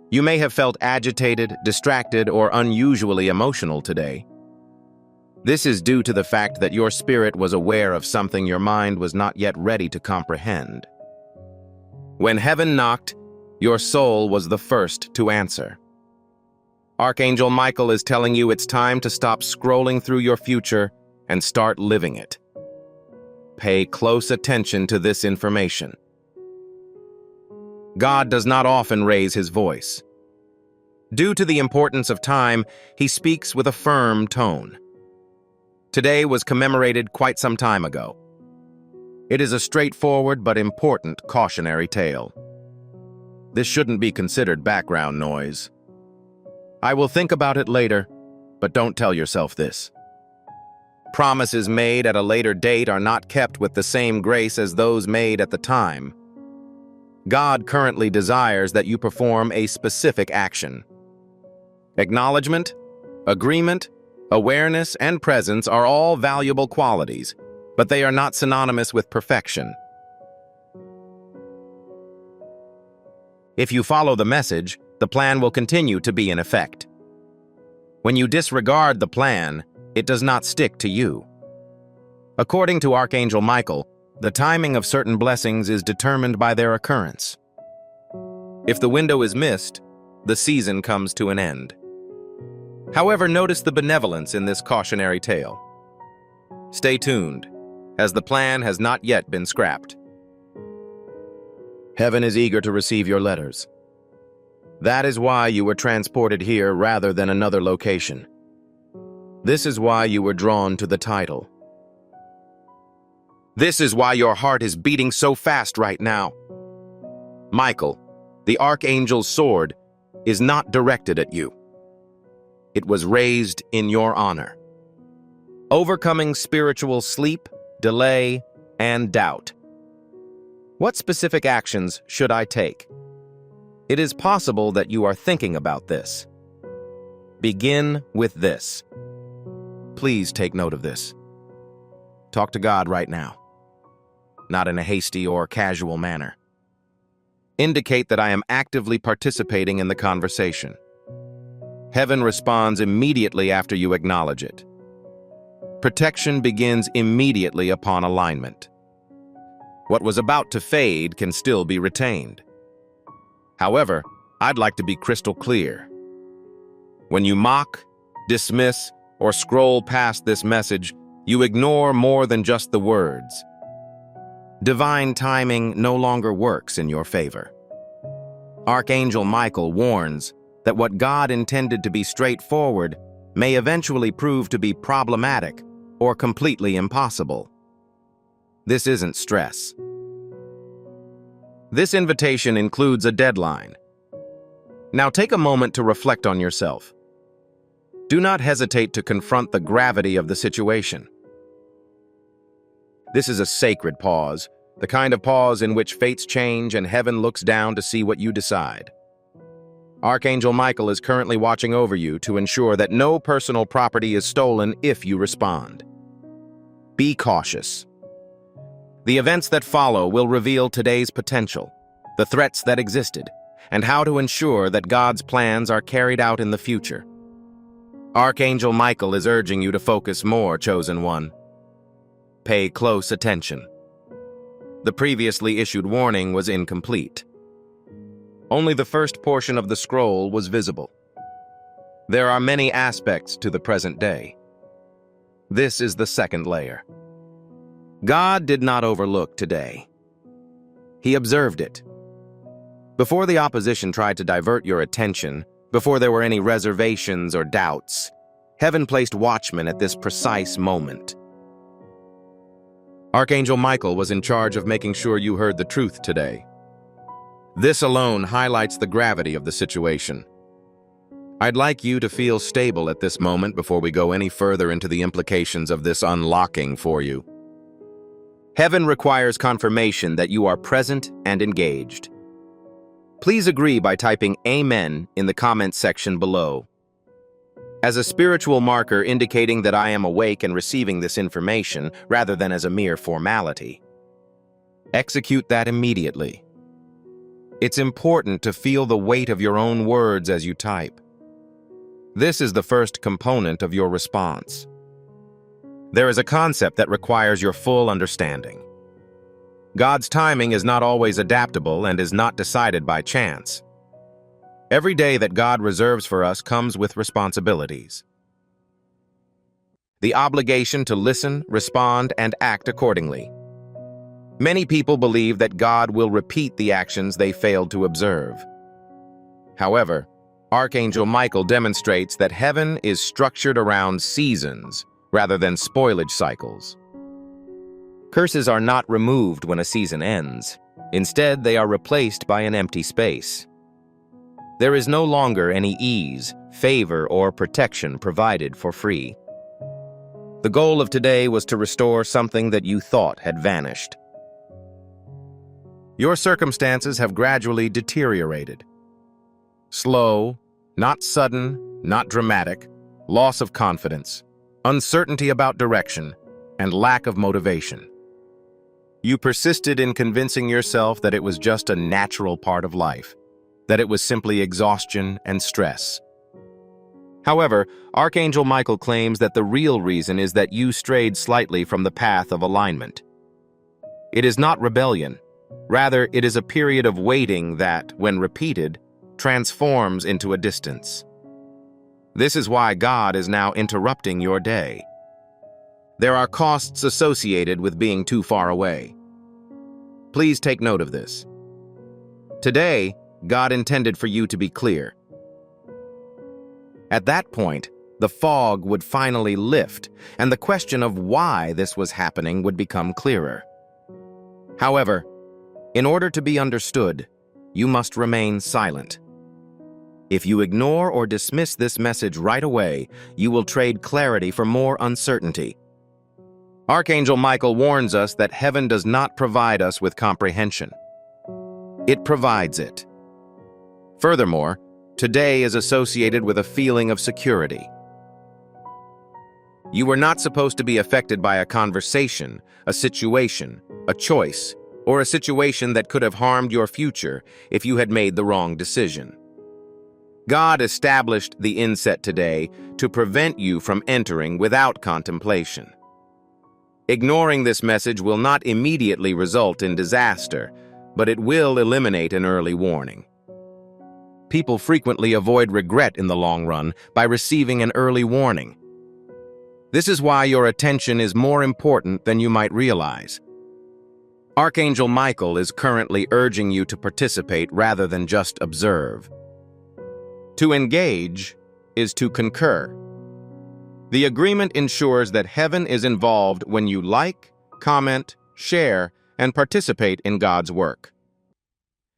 You may have felt agitated, distracted, or unusually emotional today. This is due to the fact that your spirit was aware of something your mind was not yet ready to comprehend. When heaven knocked, your soul was the first to answer. Archangel Michael is telling you it's time to stop scrolling through your future and start living it. Pay close attention to this information. God does not often raise his voice. Due to the importance of time, he speaks with a firm tone. Today was commemorated quite some time ago. It is a straightforward but important cautionary tale. This shouldn't be considered background noise. I will think about it later, but don't tell yourself this. Promises made at a later date are not kept with the same grace as those made at the time. God currently desires that you perform a specific action. Acknowledgement, agreement, awareness, and presence are all valuable qualities, but they are not synonymous with perfection. If you follow the message, the plan will continue to be in effect. When you disregard the plan, it does not stick to you. According to Archangel Michael, the timing of certain blessings is determined by their occurrence. If the window is missed, the season comes to an end. However, notice the benevolence in this cautionary tale. Stay tuned, as the plan has not yet been scrapped. Heaven is eager to receive your letters. That is why you were transported here rather than another location. This is why you were drawn to the title. This is why your heart is beating so fast right now. Michael, the Archangel's sword, is not directed at you. It was raised in your honor. Overcoming spiritual sleep, delay, and doubt. What specific actions should I take? It is possible that you are thinking about this. Begin with this. Please take note of this. Talk to God right now, not in a hasty or casual manner. Indicate that I am actively participating in the conversation. Heaven responds immediately after you acknowledge it. Protection begins immediately upon alignment. What was about to fade can still be retained. However, I'd like to be crystal clear. When you mock, dismiss, or scroll past this message, you ignore more than just the words. Divine timing no longer works in your favor. Archangel Michael warns that what God intended to be straightforward may eventually prove to be problematic or completely impossible. This isn't stress. This invitation includes a deadline. Now take a moment to reflect on yourself. Do not hesitate to confront the gravity of the situation. This is a sacred pause, the kind of pause in which fates change and heaven looks down to see what you decide. Archangel Michael is currently watching over you to ensure that no personal property is stolen if you respond. Be cautious. The events that follow will reveal today's potential, the threats that existed, and how to ensure that God's plans are carried out in the future. Archangel Michael is urging you to focus more, chosen one. Pay close attention. The previously issued warning was incomplete. Only the first portion of the scroll was visible. There are many aspects to the present day. This is the second layer. God did not overlook today. He observed it. Before the opposition tried to divert your attention, before there were any reservations or doubts, heaven placed watchmen at this precise moment. Archangel Michael was in charge of making sure you heard the truth today. This alone highlights the gravity of the situation. I'd like you to feel stable at this moment before we go any further into the implications of this unlocking for you. Heaven requires confirmation that you are present and engaged. Please agree by typing Amen in the comments section below. As a spiritual marker indicating that I am awake and receiving this information rather than as a mere formality. Execute that immediately. It's important to feel the weight of your own words as you type. This is the first component of your response. There is a concept that requires your full understanding. God's timing is not always adaptable and is not decided by chance. Every day that God reserves for us comes with responsibilities. The obligation to listen, respond, and act accordingly. Many people believe that God will repeat the actions they failed to observe. However, Archangel Michael demonstrates that heaven is structured around seasons rather than spoilage cycles. Curses are not removed when a season ends. Instead, they are replaced by an empty space. There is no longer any ease, favor, or protection provided for free. The goal of today was to restore something that you thought had vanished. Your circumstances have gradually deteriorated. Slow, not sudden, not dramatic, loss of confidence, uncertainty about direction, and lack of motivation. You persisted in convincing yourself that it was just a natural part of life, that it was simply exhaustion and stress. However, Archangel Michael claims that the real reason is that you strayed slightly from the path of alignment. It is not rebellion. Rather, it is a period of waiting that, when repeated, transforms into a distance. This is why God is now interrupting your day. There are costs associated with being too far away. Please take note of this. Today, God intended for you to be clear. At that point, the fog would finally lift, and the question of why this was happening would become clearer. However, in order to be understood, you must remain silent. If you ignore or dismiss this message right away, you will trade clarity for more uncertainty. Archangel Michael warns us that heaven does not provide us with comprehension. It provides it. Furthermore, today is associated with a feeling of security. You were not supposed to be affected by a conversation, a situation, a choice, or a situation that could have harmed your future if you had made the wrong decision. God established the inset today to prevent you from entering without contemplation. Ignoring this message will not immediately result in disaster, but it will eliminate an early warning. People frequently avoid regret in the long run by receiving an early warning. This is why your attention is more important than you might realize. Archangel Michael is currently urging you to participate rather than just observe. To engage is to concur. The agreement ensures that heaven is involved when you like, comment, share, and participate in God's work.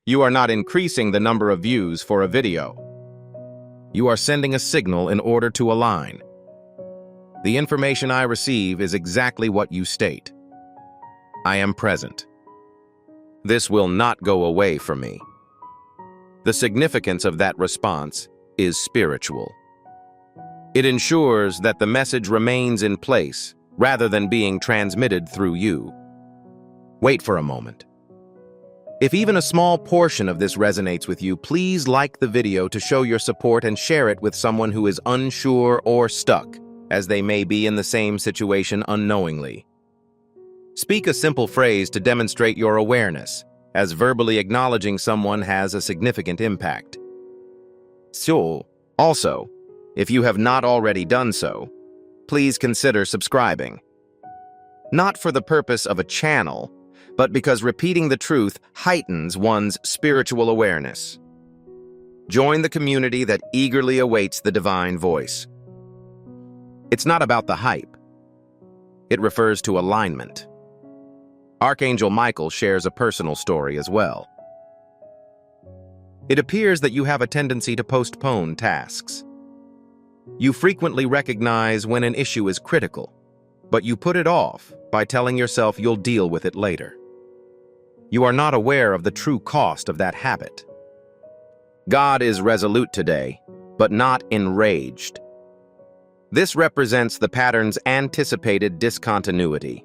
You are not increasing the number of views for a video. You are sending a signal in order to align. The information I receive is exactly what you state. I am present. This will not go away from me. The significance of that response is spiritual. It ensures that the message remains in place rather than being transmitted through you. Wait for a moment. If even a small portion of this resonates with you, please like the video to show your support and share it with someone who is unsure or stuck, as they may be in the same situation unknowingly. Speak a simple phrase to demonstrate your awareness, as verbally acknowledging someone has a significant impact. So, also, if you have not already done so, please consider subscribing. Not for the purpose of a channel, but because repeating the truth heightens one's spiritual awareness. Join the community that eagerly awaits the divine voice. It's not about the hype. It refers to alignment. Archangel Michael shares a personal story as well. It appears that you have a tendency to postpone tasks. You frequently recognize when an issue is critical, but you put it off by telling yourself you'll deal with it later. You are not aware of the true cost of that habit. God is resolute today, but not enraged. This represents the pattern's anticipated discontinuity.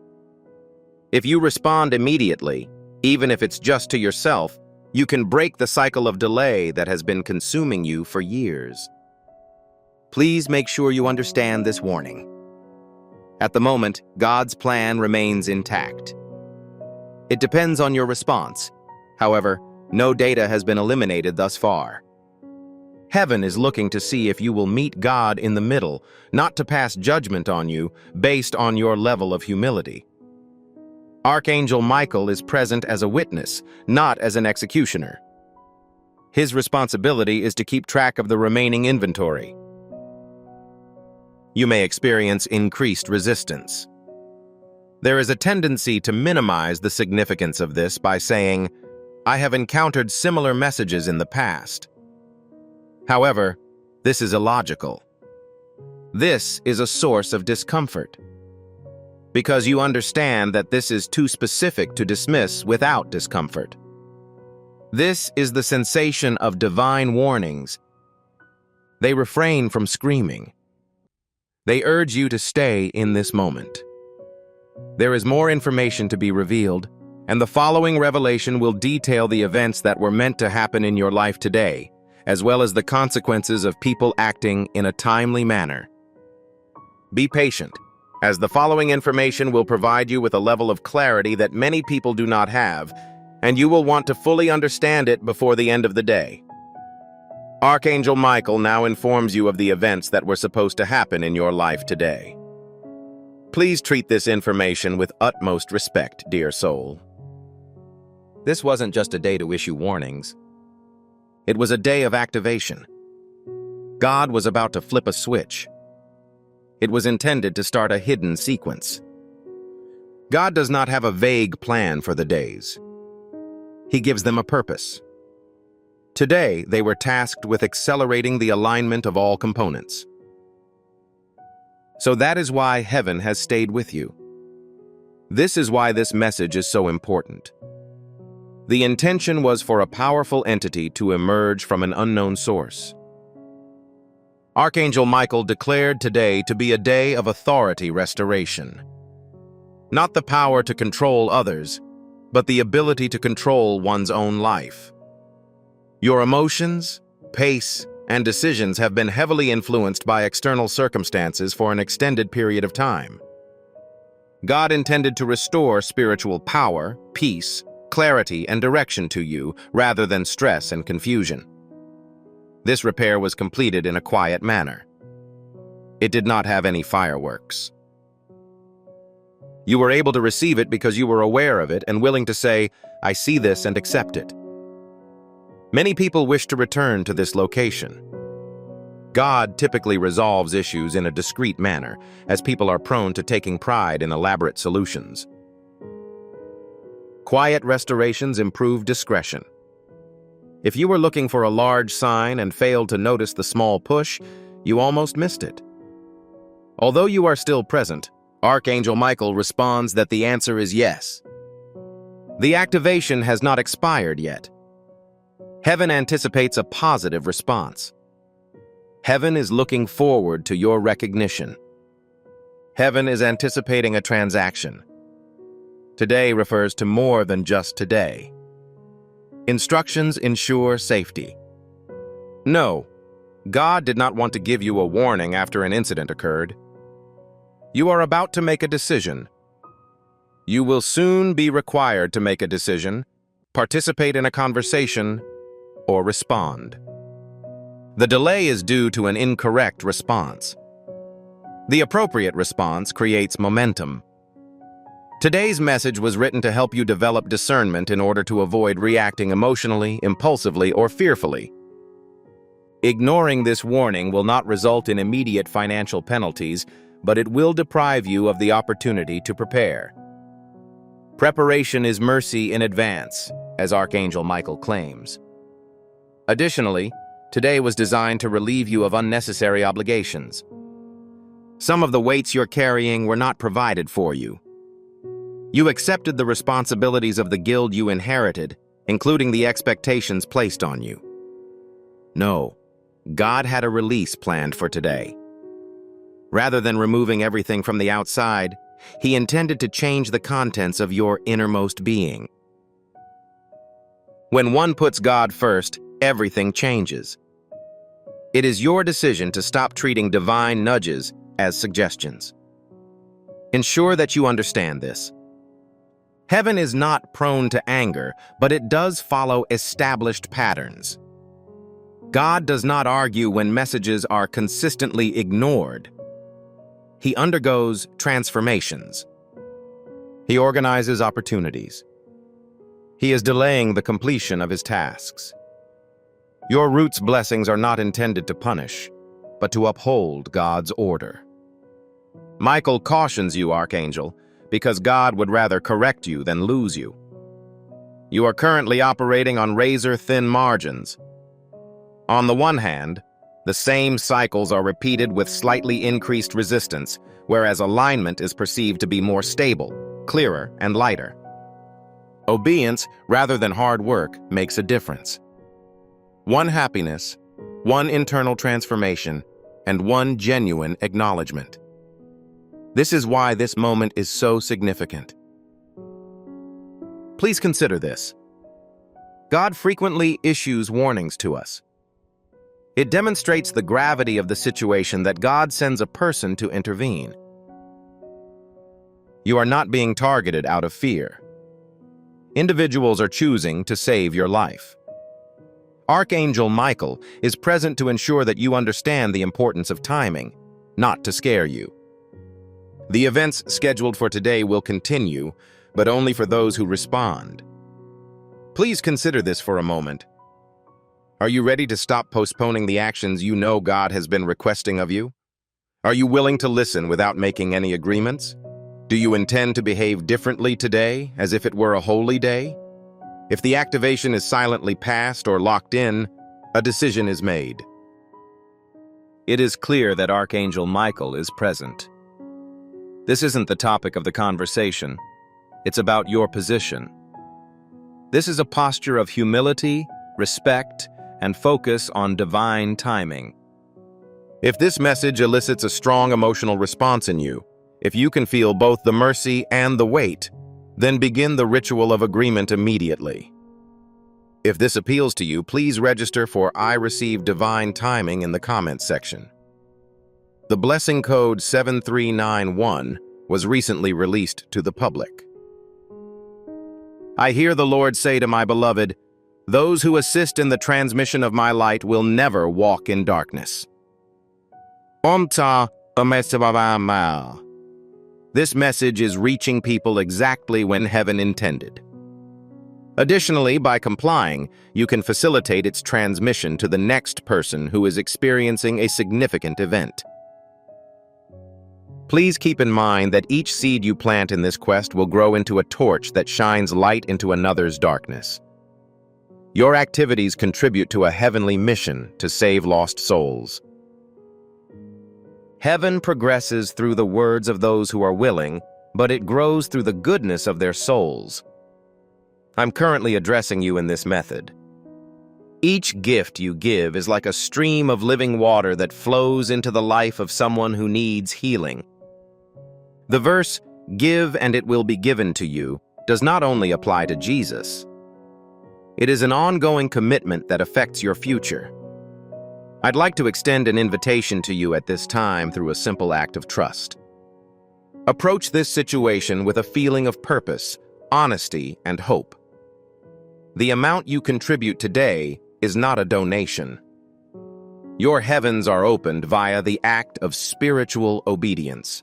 If you respond immediately, even if it's just to yourself, you can break the cycle of delay that has been consuming you for years. Please make sure you understand this warning. At the moment, God's plan remains intact. It depends on your response. However, no data has been eliminated thus far. Heaven is looking to see if you will meet God in the middle, not to pass judgment on you based on your level of humility. Archangel Michael is present as a witness, not as an executioner. His responsibility is to keep track of the remaining inventory. You may experience increased resistance. There is a tendency to minimize the significance of this by saying, "I have encountered similar messages in the past." However, this is illogical. This is a source of discomfort, because you understand that this is too specific to dismiss without discomfort. This is the sensation of divine warnings. They refrain from screaming. They urge you to stay in this moment. There is more information to be revealed, and the following revelation will detail the events that were meant to happen in your life today, as well as the consequences of people acting in a timely manner. Be patient, as the following information will provide you with a level of clarity that many people do not have, and you will want to fully understand it before the end of the day. Archangel Michael now informs you of the events that were supposed to happen in your life today. Please treat this information with utmost respect, dear soul. This wasn't just a day to issue warnings. It was a day of activation. God was about to flip a switch. It was intended to start a hidden sequence. God does not have a vague plan for the days. He gives them a purpose. Today, they were tasked with accelerating the alignment of all components. So that is why heaven has stayed with you. This is why this message is so important. The intention was for a powerful entity to emerge from an unknown source. Archangel Michael declared today to be a day of authority restoration. Not the power to control others, but the ability to control one's own life. Your emotions, pace, and decisions have been heavily influenced by external circumstances for an extended period of time. God intended to restore spiritual power, peace, clarity, and direction to you rather than stress and confusion. This repair was completed in a quiet manner. It did not have any fireworks. You were able to receive it because you were aware of it and willing to say, "I see this and accept it." Many people wish to return to this location. God typically resolves issues in a discreet manner, as people are prone to taking pride in elaborate solutions. Quiet restorations improve discretion. If you were looking for a large sign and failed to notice the small push, you almost missed it. Although you are still present, Archangel Michael responds that the answer is yes. The activation has not expired yet. Heaven anticipates a positive response. Heaven is looking forward to your recognition. Heaven is anticipating a transaction. Today refers to more than just today. Instructions ensure safety. No, God did not want to give you a warning after an incident occurred. You are about to make a decision. You will soon be required to make a decision, participate in a conversation, or respond. The delay is due to an incorrect response. The appropriate response creates momentum. Today's message was written to help you develop discernment in order to avoid reacting emotionally, impulsively, or fearfully. Ignoring this warning will not result in immediate financial penalties, but it will deprive you of the opportunity to prepare. Preparation is mercy in advance, as Archangel Michael claims. Additionally, today was designed to relieve you of unnecessary obligations. Some of the weights you're carrying were not provided for you. You accepted the responsibilities of the guild you inherited, including the expectations placed on you. No, God had a release planned for today. Rather than removing everything from the outside, He intended to change the contents of your innermost being. When one puts God first, everything changes. It is your decision to stop treating divine nudges as suggestions. Ensure that you understand this. Heaven is not prone to anger, but it does follow established patterns. God does not argue when messages are consistently ignored. He undergoes transformations. He organizes opportunities. He is delaying the completion of His tasks. Your root's blessings are not intended to punish, but to uphold God's order. Michael cautions you, Archangel, because God would rather correct you than lose you. You are currently operating on razor-thin margins. On the one hand, the same cycles are repeated with slightly increased resistance, whereas alignment is perceived to be more stable, clearer, and lighter. Obedience, rather than hard work, makes a difference. One happiness, one internal transformation, and one genuine acknowledgement. This is why this moment is so significant. Please consider this. God frequently issues warnings to us. It demonstrates the gravity of the situation that God sends a person to intervene. You are not being targeted out of fear. Individuals are choosing to save your life. Archangel Michael is present to ensure that you understand the importance of timing, not to scare you. The events scheduled for today will continue, but only for those who respond. Please consider this for a moment. Are you ready to stop postponing the actions you know God has been requesting of you? Are you willing to listen without making any agreements? Do you intend to behave differently today, as if it were a holy day? If the activation is silently passed or locked in, a decision is made. It is clear that Archangel Michael is present. This isn't the topic of the conversation. It's about your position. This is a posture of humility, respect, and focus on divine timing. If this message elicits a strong emotional response in you, if you can feel both the mercy and the weight, then begin the ritual of agreement immediately. If this appeals to you, please register for I Receive Divine Timing in the comments section. The blessing code 7391 was recently released to the public. I hear the Lord say to my beloved, those who assist in the transmission of my light will never walk in darkness. This message is reaching people exactly when heaven intended. Additionally, by complying, you can facilitate its transmission to the next person who is experiencing a significant event. Please keep in mind that each seed you plant in this quest will grow into a torch that shines light into another's darkness. Your activities contribute to a heavenly mission to save lost souls. Heaven progresses through the words of those who are willing, but it grows through the goodness of their souls. I'm currently addressing you in this method. Each gift you give is like a stream of living water that flows into the life of someone who needs healing. The verse, "Give and it will be given to you," does not only apply to Jesus. It is an ongoing commitment that affects your future. I'd like to extend an invitation to you at this time through a simple act of trust. Approach this situation with a feeling of purpose, honesty, and hope. The amount you contribute today is not a donation. Your heavens are opened via the act of spiritual obedience.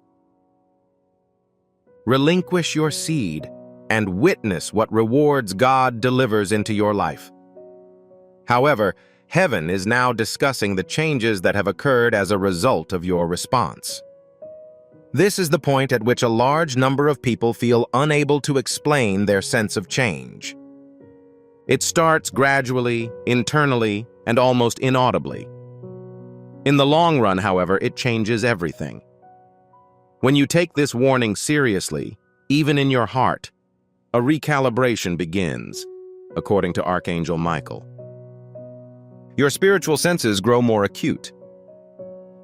Relinquish your seed and witness what rewards God delivers into your life. However, heaven is now discussing the changes that have occurred as a result of your response. This is the point at which a large number of people feel unable to explain their sense of change. It starts gradually, internally, and almost inaudibly. In the long run, however, it changes everything. When you take this warning seriously, even in your heart, a recalibration begins, according to Archangel Michael. Your spiritual senses grow more acute.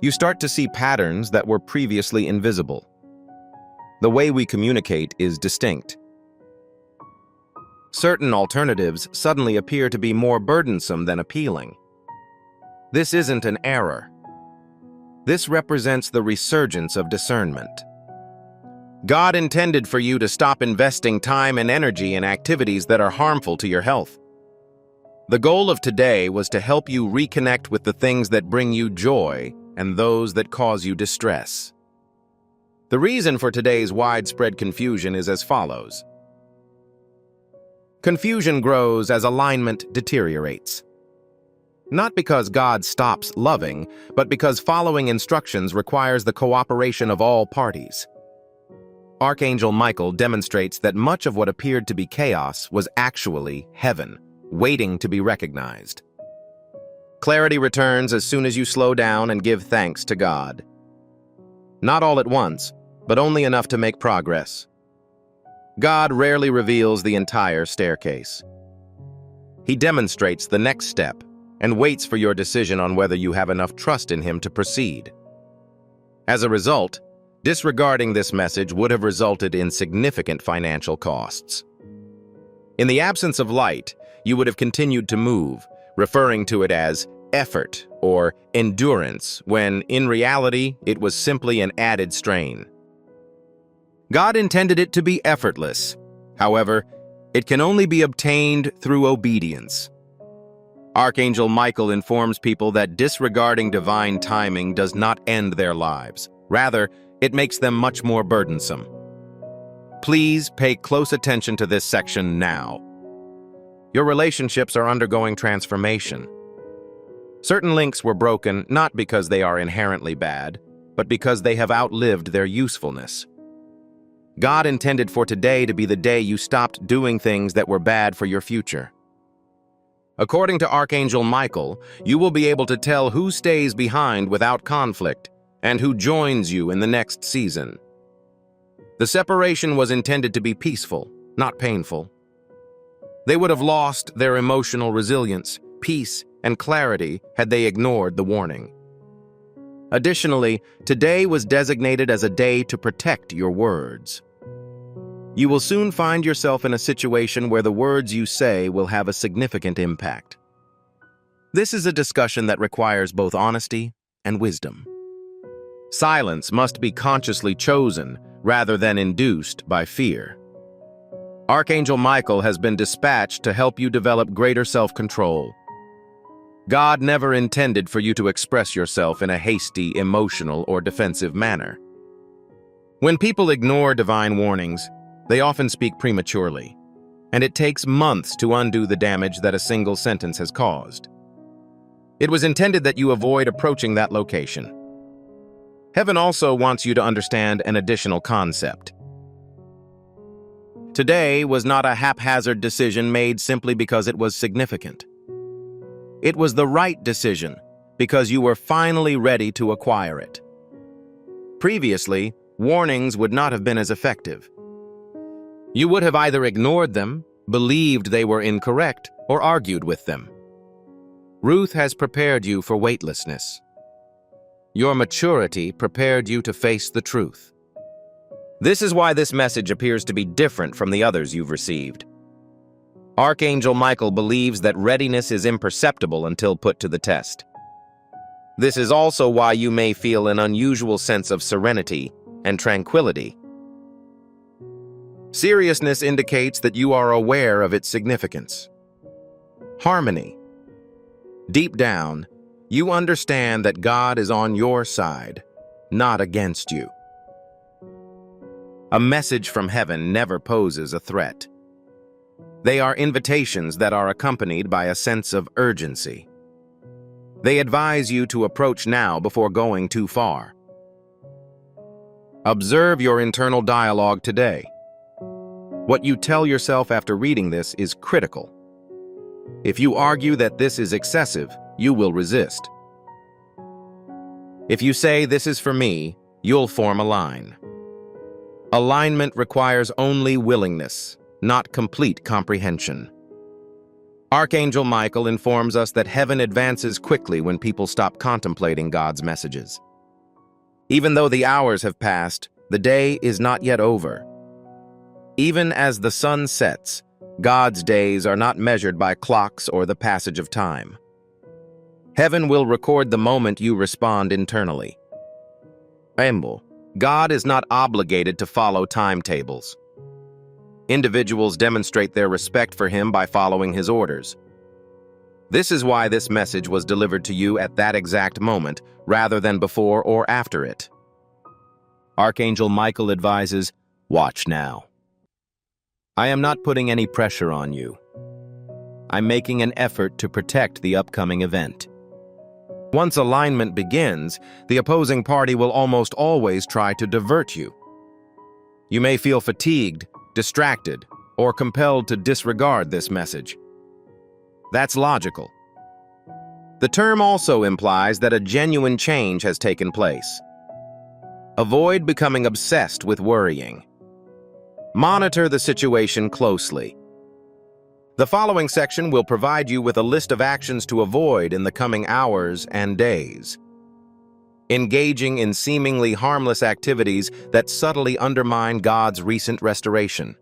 You start to see patterns that were previously invisible. The way we communicate is distinct. Certain alternatives suddenly appear to be more burdensome than appealing. This isn't an error. This represents the resurgence of discernment. God intended for you to stop investing time and energy in activities that are harmful to your health. The goal of today was to help you reconnect with the things that bring you joy and those that cause you distress. The reason for today's widespread confusion is as follows. Confusion grows as alignment deteriorates. Not because God stops loving, but because following instructions requires the cooperation of all parties. Archangel Michael demonstrates that much of what appeared to be chaos was actually heaven, waiting to be recognized. Clarity returns as soon as you slow down and give thanks to God. Not all at once, but only enough to make progress. God rarely reveals the entire staircase. He demonstrates the next step and waits for your decision on whether you have enough trust in Him to proceed. As a result, disregarding this message would have resulted in significant financial costs. In the absence of light, you would have continued to move, referring to it as effort or endurance, when in reality it was simply an added strain. God intended it to be effortless. However, it can only be obtained through obedience. Archangel Michael informs people that disregarding divine timing does not end their lives. Rather, it makes them much more burdensome. Please pay close attention to this section now. Your relationships are undergoing transformation. Certain links were broken not because they are inherently bad, but because they have outlived their usefulness. God intended for today to be the day you stopped doing things that were bad for your future. According to Archangel Michael, you will be able to tell who stays behind without conflict and who joins you in the next season. The separation was intended to be peaceful, not painful. They would have lost their emotional resilience, peace, and clarity had they ignored the warning. Additionally, today was designated as a day to protect your words. You will soon find yourself in a situation where the words you say will have a significant impact. This is a discussion that requires both honesty and wisdom. Silence must be consciously chosen rather than induced by fear. Archangel Michael has been dispatched to help you develop greater self-control. God never intended for you to express yourself in a hasty, emotional, or defensive manner. When people ignore divine warnings, they often speak prematurely. and it takes months to undo the damage that a single sentence has caused. It was intended that you avoid approaching that location. Heaven also wants you to understand an additional concept. Today was not a haphazard decision made simply because it was significant. It was the right decision because you were finally ready to acquire it. Previously, warnings would not have been as effective. You would have either ignored them, believed they were incorrect, or argued with them. Ruth has prepared you for weightlessness. Your maturity prepared you to face the truth. This is why this message appears to be different from the others you've received. Archangel Michael believes that readiness is imperceptible until put to the test. This is also why you may feel an unusual sense of serenity and tranquility. Seriousness indicates that you are aware of its significance. Harmony. Deep down, you understand that God is on your side, not against you. A message from heaven never poses a threat. They are invitations that are accompanied by a sense of urgency. They advise you to approach now before going too far. Observe your internal dialogue today. What you tell yourself after reading this is critical. If you argue that this is excessive, you will resist. If you say this is for me, you'll form a line. Alignment requires only willingness, not complete comprehension. Archangel Michael informs us that heaven advances quickly when people stop contemplating God's messages. Even though the hours have passed, the day is not yet over. Even as the sun sets, God's days are not measured by clocks or the passage of time. Heaven will record the moment you respond internally. God is not obligated to follow timetables. Individuals demonstrate their respect for Him by following His orders. This is why this message was delivered to you at that exact moment, rather than before or after it. Archangel Michael advises, watch now. I am not putting any pressure on you. I'm making an effort to protect the upcoming event. Once alignment begins, the opposing party will almost always try to divert you. You may feel fatigued, distracted, or compelled to disregard this message. That's logical. The term also implies that a genuine change has taken place. Avoid becoming obsessed with worrying. Monitor the situation closely. The following section will provide you with a list of actions to avoid in the coming hours and days. Engaging in seemingly harmless activities that subtly undermine God's recent restoration.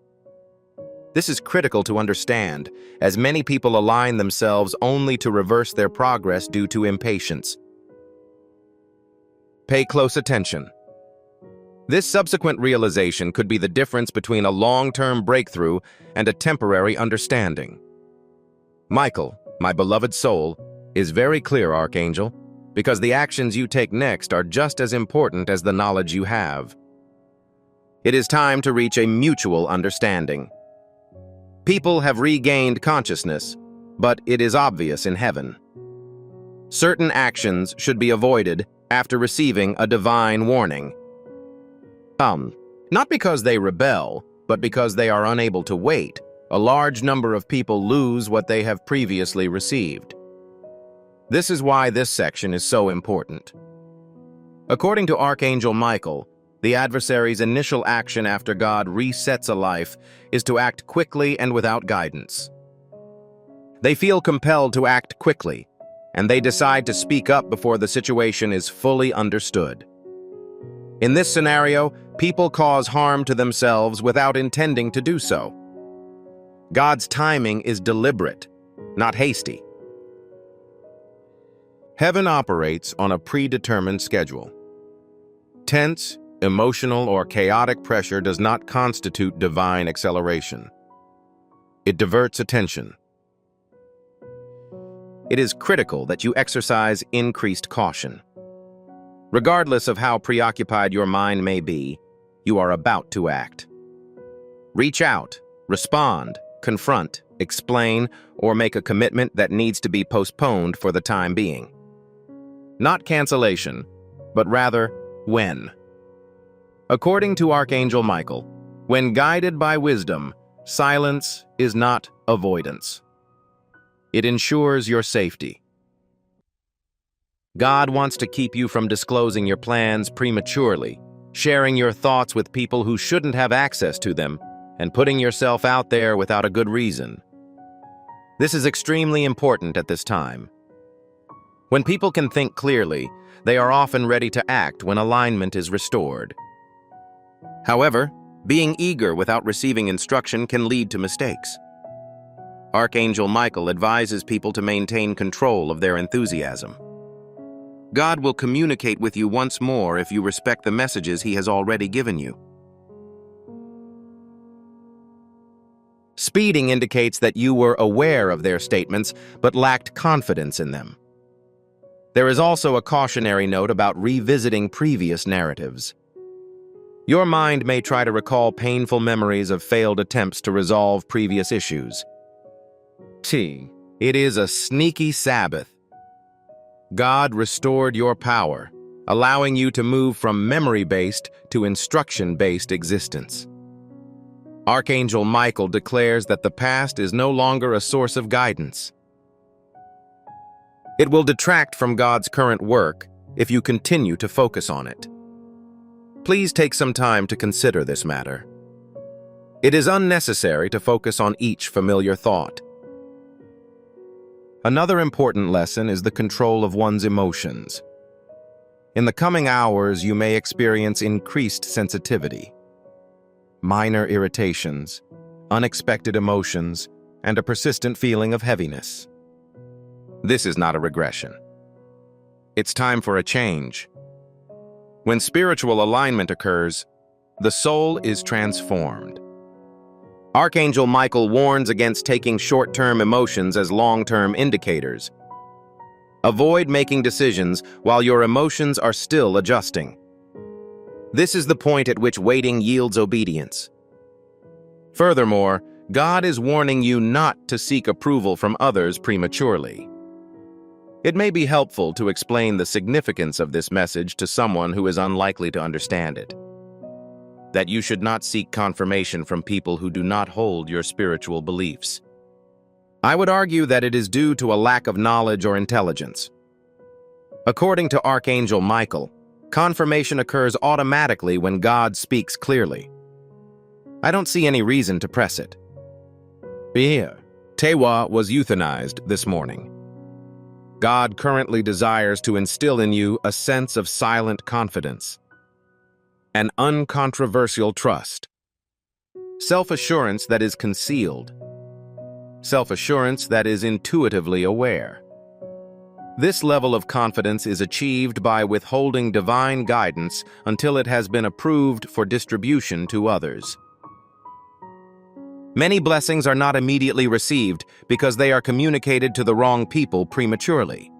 This is critical to understand, as many people align themselves only to reverse their progress due to impatience. Pay close attention. This subsequent realization could be the difference between a long-term breakthrough and a temporary understanding. Michael, my beloved soul, is very clear, Archangel, because the actions you take next are just as important as the knowledge you have. It is time to reach a mutual understanding. People have regained consciousness, but it is obvious in heaven. Certain actions should be avoided after receiving a divine warning. Not because they rebel, but because they are unable to wait. A large number of people lose what they have previously received. This is why this section is so important. According to Archangel Michael, the adversary's initial action after God resets a life is to act quickly and without guidance. They feel compelled to act quickly, and they decide to speak up before the situation is fully understood. In this scenario, people cause harm to themselves without intending to do so. God's timing is deliberate, not hasty. Heaven operates on a predetermined schedule. Tense, emotional, or chaotic pressure does not constitute divine acceleration. It diverts attention. It is critical that you exercise increased caution. Regardless of how preoccupied your mind may be, you are about to act. Reach out, respond, confront, explain, or make a commitment that needs to be postponed for the time being. Not cancellation, but rather when. According to Archangel Michael, when guided by wisdom, silence is not avoidance. It ensures your safety. God wants to keep you from disclosing your plans prematurely, sharing your thoughts with people who shouldn't have access to them, and putting yourself out there without a good reason. This is extremely important at this time. When people can think clearly, they are often ready to act when alignment is restored. However, being eager without receiving instruction can lead to mistakes. Archangel Michael advises people to maintain control of their enthusiasm. God will communicate with you once more if you respect the messages He has already given you. Speeding indicates that you were aware of their statements but lacked confidence in them. There is also a cautionary note about revisiting previous narratives. Your mind may try to recall painful memories of failed attempts to resolve previous issues. It is a sneaky Sabbath. God restored your power, allowing you to move from memory-based to instruction-based existence. Archangel Michael declares that the past is no longer a source of guidance. It will detract from God's current work if you continue to focus on it. Please take some time to consider this matter. It is unnecessary to focus on each familiar thought. Another important lesson is the control of one's emotions. In the coming hours, you may experience increased sensitivity, minor irritations, unexpected emotions, and a persistent feeling of heaviness. This is not a regression. It's time for a change. When spiritual alignment occurs, the soul is transformed. Archangel Michael warns against taking short-term emotions as long-term indicators. Avoid making decisions while your emotions are still adjusting. This is the point at which waiting yields obedience. Furthermore, God is warning you not to seek approval from others prematurely. It may be helpful to explain the significance of this message to someone who is unlikely to understand it. That you should not seek confirmation from people who do not hold your spiritual beliefs. I would argue that it is due to a lack of knowledge or intelligence. According to Archangel Michael, confirmation occurs automatically when God speaks clearly. I don't see any reason to press it. Here, Tewa was euthanized this morning. God currently desires to instill in you a sense of silent confidence, an uncontroversial trust, self-assurance that is concealed, self-assurance that is intuitively aware. This level of confidence is achieved by withholding divine guidance until it has been approved for distribution to others. Many blessings are not immediately received because they are communicated to the wrong people prematurely.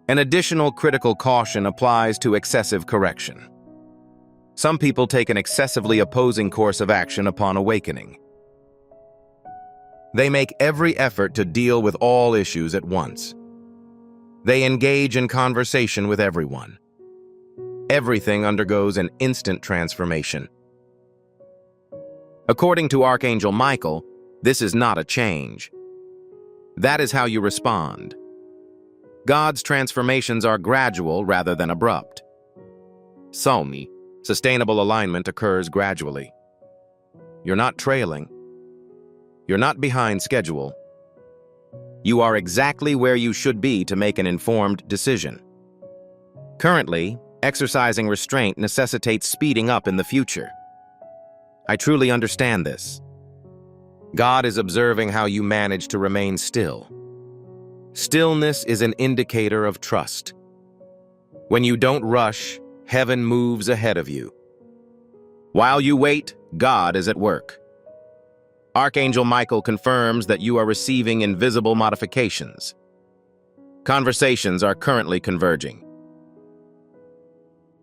An additional critical caution applies to excessive correction. Some people take an excessively opposing course of action upon awakening. They make every effort to deal with all issues at once. They engage in conversation with everyone. Everything undergoes an instant transformation. According to Archangel Michael, this is not a change. That is how you respond. God's transformations are gradual rather than abrupt. Sustainable alignment occurs gradually. You're not trailing. You're not behind schedule. You are exactly where you should be to make an informed decision. Currently, exercising restraint necessitates speeding up in the future. I truly understand this. God is observing how you manage to remain still. Stillness is an indicator of trust. When you don't rush, heaven moves ahead of you. While you wait, God is at work. Archangel Michael confirms that you are receiving invisible modifications. Conversations are currently converging.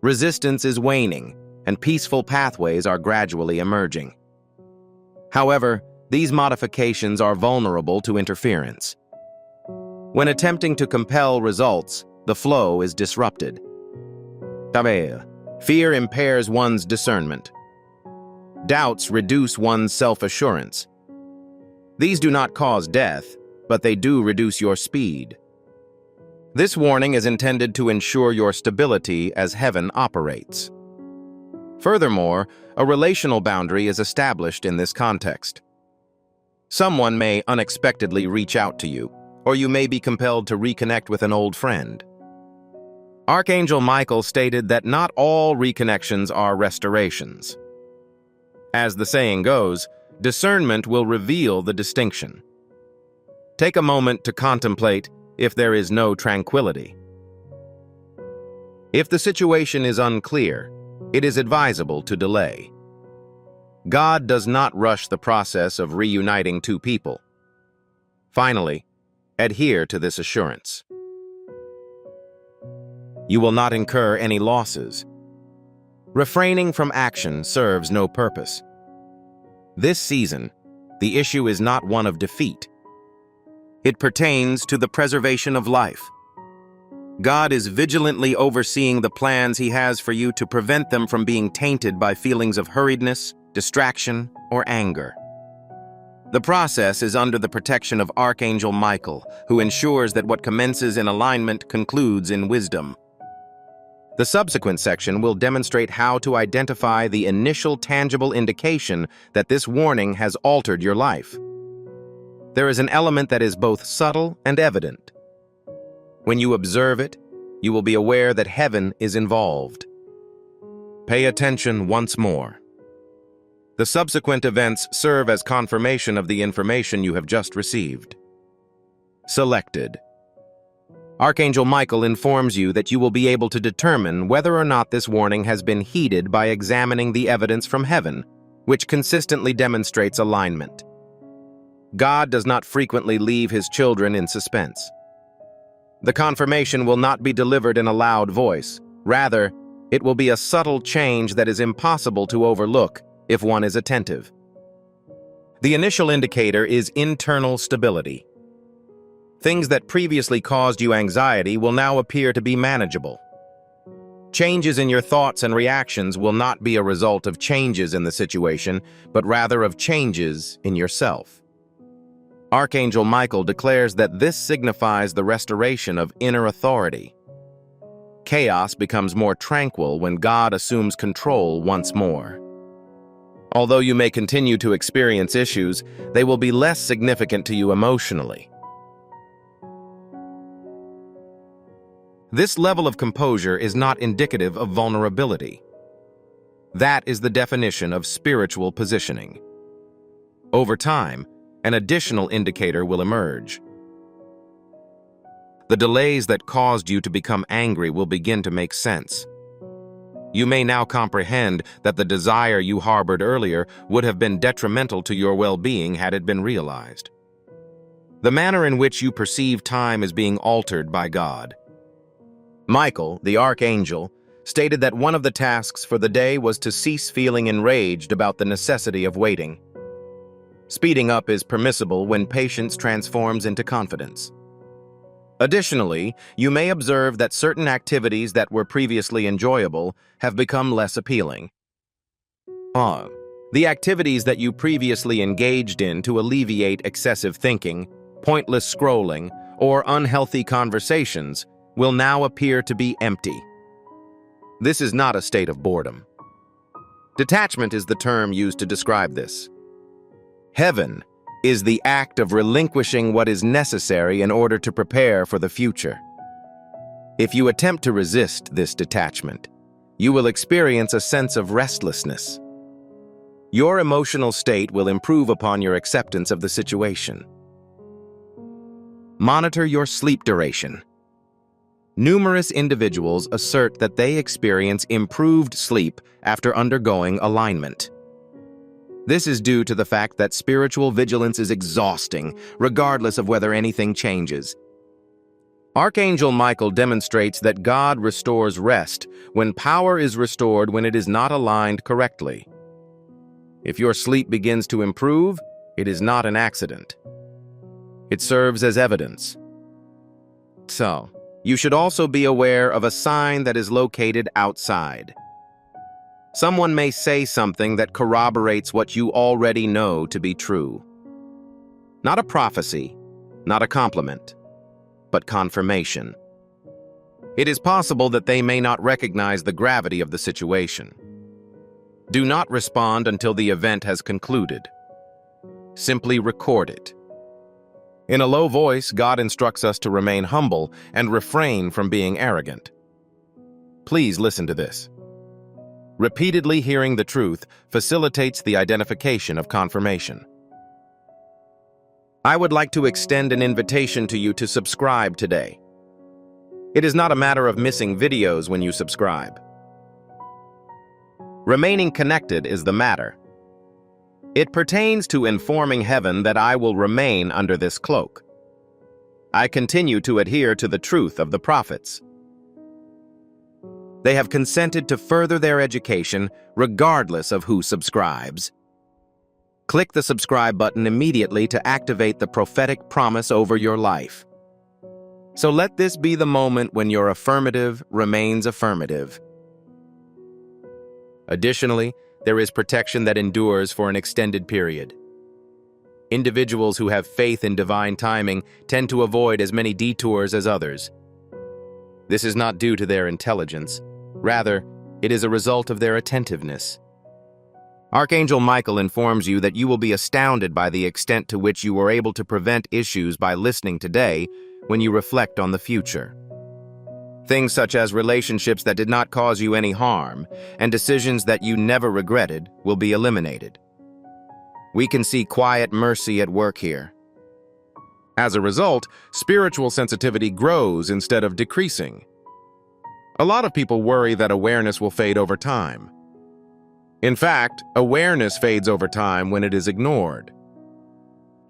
Resistance is waning, and peaceful pathways are gradually emerging. However, these modifications are vulnerable to interference. When attempting to compel results, the flow is disrupted. Fear impairs one's discernment. Doubts reduce one's self-assurance. These do not cause death, but they do reduce your speed. This warning is intended to ensure your stability as heaven operates. Furthermore, a relational boundary is established in this context. Someone may unexpectedly reach out to you, or you may be compelled to reconnect with an old friend. Archangel Michael stated that not all reconnections are restorations. As the saying goes, discernment will reveal the distinction. Take a moment to contemplate if there is no tranquility. If the situation is unclear, it is advisable to delay. God does not rush the process of reuniting two people. Finally, adhere to this assurance. You will not incur any losses. Refraining from action serves no purpose. This season, the issue is not one of defeat. It pertains to the preservation of life. God is vigilantly overseeing the plans He has for you to prevent them from being tainted by feelings of hurriedness, distraction, or anger. The process is under the protection of Archangel Michael, who ensures that what commences in alignment concludes in wisdom. The subsequent section will demonstrate how to identify the initial tangible indication that this warning has altered your life. There is an element that is both subtle and evident. When you observe it, you will be aware that heaven is involved. Pay attention once more. The subsequent events serve as confirmation of the information you have just received. Selected. Archangel Michael informs you that you will be able to determine whether or not this warning has been heeded by examining the evidence from heaven, which consistently demonstrates alignment. God does not frequently leave His children in suspense. The confirmation will not be delivered in a loud voice. Rather, it will be a subtle change that is impossible to overlook if one is attentive. The initial indicator is internal stability. Things that previously caused you anxiety will now appear to be manageable. Changes in your thoughts and reactions will not be a result of changes in the situation, but rather of changes in yourself. Archangel Michael declares that this signifies the restoration of inner authority. Chaos becomes more tranquil when God assumes control once more. Although you may continue to experience issues, they will be less significant to you emotionally. This level of composure is not indicative of vulnerability. That is the definition of spiritual positioning. Over time, an additional indicator will emerge. The delays that caused you to become angry will begin to make sense. You may now comprehend that the desire you harbored earlier would have been detrimental to your well-being had it been realized. The manner in which you perceive time is being altered by God. Michael, the Archangel, stated that one of the tasks for the day was to cease feeling enraged about the necessity of waiting. Speeding up is permissible when patience transforms into confidence. Additionally, you may observe that certain activities that were previously enjoyable have become less appealing. The activities that you previously engaged in to alleviate excessive thinking, pointless scrolling, or unhealthy conversations will now appear to be empty. This is not a state of boredom. Detachment is the term used to describe this. Heaven is the act of relinquishing what is necessary in order to prepare for the future. If you attempt to resist this detachment, you will experience a sense of restlessness. Your emotional state will improve upon your acceptance of the situation. Monitor your sleep duration. Numerous individuals assert that they experience improved sleep after undergoing alignment. This is due to the fact that spiritual vigilance is exhausting, regardless of whether anything changes. Archangel Michael demonstrates that God restores rest when power is restored when it is not aligned correctly. If your sleep begins to improve, It is not an accident. It serves as evidence. So, you should also be aware of a sign that is located outside. Someone may say something that corroborates what you already know to be true. Not a prophecy, not a compliment, but confirmation. It is possible that they may not recognize the gravity of the situation. Do not respond until the event has concluded. Simply record it. In a low voice, God instructs us to remain humble and refrain from being arrogant. Please listen to this. Repeatedly hearing the truth facilitates the identification of confirmation. I would like to extend an invitation to you to subscribe today. It is not a matter of missing videos when you subscribe. Remaining connected is the matter. It pertains to informing heaven that I will remain under this cloak. I continue to adhere to the truth of the prophets. They have consented to further their education regardless of who subscribes. Click the subscribe button immediately to activate the prophetic promise over your life. So let this be the moment when your affirmative remains affirmative. Additionally, there is protection that endures for an extended period. Individuals who have faith in divine timing tend to avoid as many detours as others. This is not due to their intelligence. Rather, it is a result of their attentiveness. Archangel Michael informs you that you will be astounded by the extent to which you are able to prevent issues by listening today when you reflect on the future. Things such as relationships that did not cause you any harm and decisions that you never regretted will be eliminated. We can see quiet mercy at work here. As a result, spiritual sensitivity grows instead of decreasing. A lot of people worry that awareness will fade over time. In fact, awareness fades over time when it is ignored.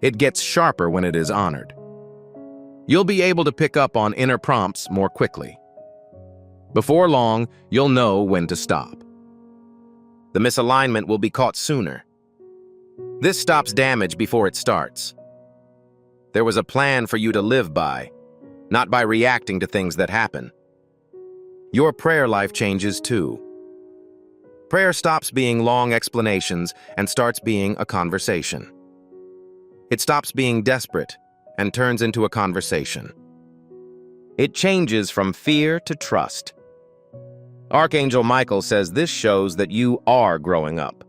It gets sharper when it is honored. You'll be able to pick up on inner prompts more quickly. Before long, you'll know when to stop. The misalignment will be caught sooner. This stops damage before it starts. There was a plan for you to live by, not by reacting to things that happen. Your prayer life changes too. Prayer stops being long explanations and starts being a conversation. It stops being desperate and turns into a conversation. It changes from fear to trust. Archangel Michael says this shows that you are growing up.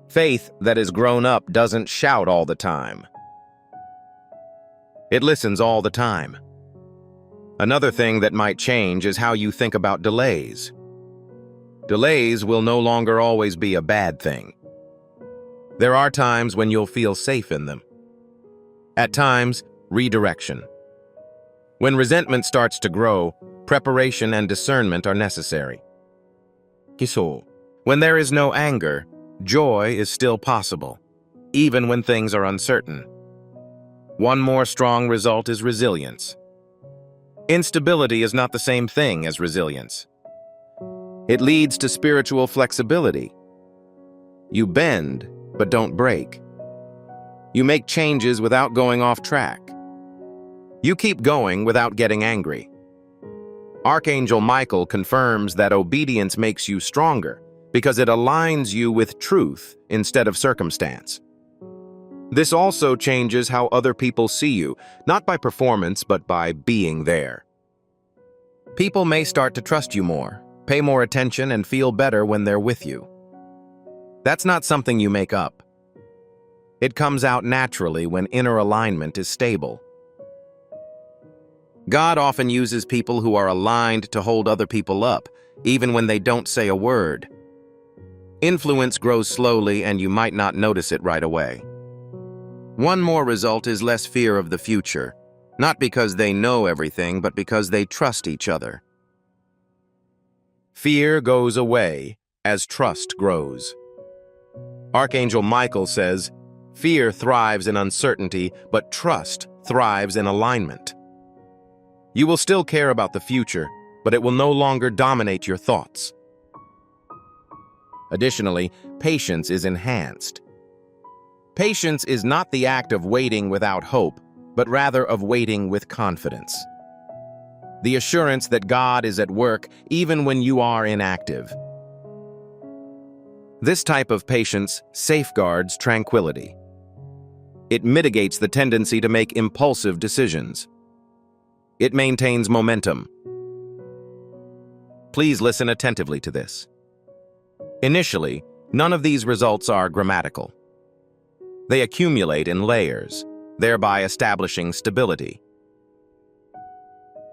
Faith that is grown up doesn't shout all the time. It listens all the time. Another thing that might change is how you think about delays. Delays will no longer always be a bad thing. There are times when you'll feel safe in them. At times, redirection. When resentment starts to grow, preparation and discernment are necessary. When there is no anger, joy is still possible, even when things are uncertain. One more strong result is resilience. Instability is not the same thing as resilience. It leads to spiritual flexibility. You bend, but don't break. You make changes without going off track. You keep going without getting angry. Archangel Michael confirms that obedience makes you stronger because it aligns you with truth instead of circumstance. This also changes how other people see you, not by performance, but by being there. People may start to trust you more, pay more attention, and feel better when they're with you. That's not something you make up. It comes out naturally when inner alignment is stable. God often uses people who are aligned to hold other people up, even when they don't say a word. Influence grows slowly and you might not notice it right away. One more result is less fear of the future, not because they know everything, but because they trust each other. Fear goes away as trust grows. Archangel Michael says, "Fear thrives in uncertainty, but trust thrives in alignment." You will still care about the future, but it will no longer dominate your thoughts. Additionally, patience is enhanced. Patience is not the act of waiting without hope, but rather of waiting with confidence. The assurance that God is at work even when you are inactive. This type of patience safeguards tranquility. It mitigates the tendency to make impulsive decisions. It maintains momentum. Please listen attentively to this. Initially, none of these results are grammatical. They accumulate in layers, thereby establishing stability.